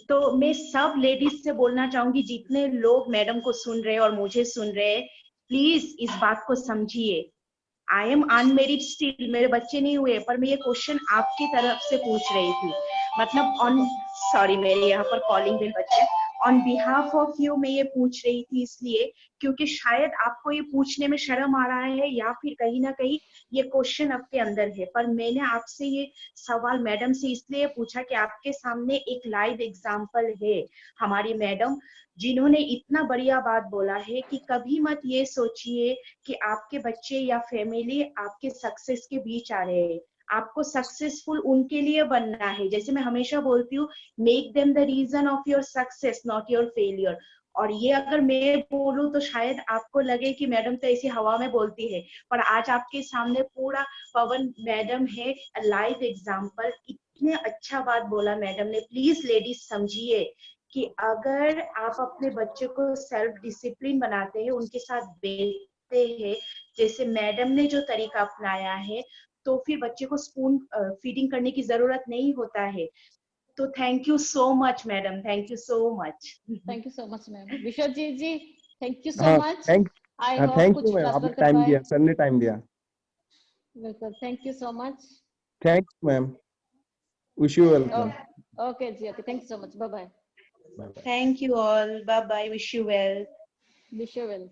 तो मैं सब लेडीज से बोलना चाहूंगी, जितने लोग मैडम को सुन रहे हैं और मुझे सुन रहे हैं, प्लीज इस बात को समझिए। आई एम अनमेरिड स्टिल, मेरे बच्चे नहीं हुए, पर मैं ये क्वेश्चन आपकी तरफ से पूछ रही थी। मतलब ऑन, सॉरी मेरे यहाँ पर कॉलिंग बिल बच्चे, ऑन बिहाफ ऑफ यू मैं ये पूछ रही थी, इसलिए क्योंकि शायद आपको ये पूछने में शर्म आ रहा है या फिर कहीं ना कहीं ये क्वेश्चन आपके अंदर है। पर मैंने आपसे ये सवाल मैडम से इसलिए पूछा कि आपके सामने एक लाइव एग्जांपल है हमारी मैडम, जिन्होंने इतना बढ़िया बात बोला है कि कभी मत ये सोचिए कि आपके बच्चे या फैमिली आपके सक्सेस के बीच आ रहे हैं। आपको सक्सेसफुल उनके लिए बनना है। जैसे मैं हमेशा बोलती हूँ, make them the reason of your success not your failure. और ये अगर मैं बोलूं तो शायद आपको लगे कि मैडम तो ऐसी हवा में बोलती है, पर आज आपके सामने पूरा पवन मैडम है, लाइव एग्जांपल। इतने अच्छा बात बोला मैडम ने। प्लीज लेडीज समझिए कि अगर आप अपने बच्चे को सेल्फ डिसिप्लिन बनाते हैं, उनके साथ बैठते हैं, जैसे मैडम ने जो तरीका अपनाया है, तो फिर बच्चे को स्पून फीडिंग करने की जरूरत नहीं होता है। तो thank you so much madam, thank you so much. Thank you so much ma'am. Vishwajeet ji thank you so हाँ मच। आई होप थैंक कुछ यू मैम, ट्रांसफर आपने कर टाइम पाए। दिया, सर ने टाइम दिया। बिल्कुल, thank you so much. Thank you ma'am, wish you welcome. Okay जी, okay, thank you so much, bye bye. Thank you all, bye bye, wish you well. Wish you well.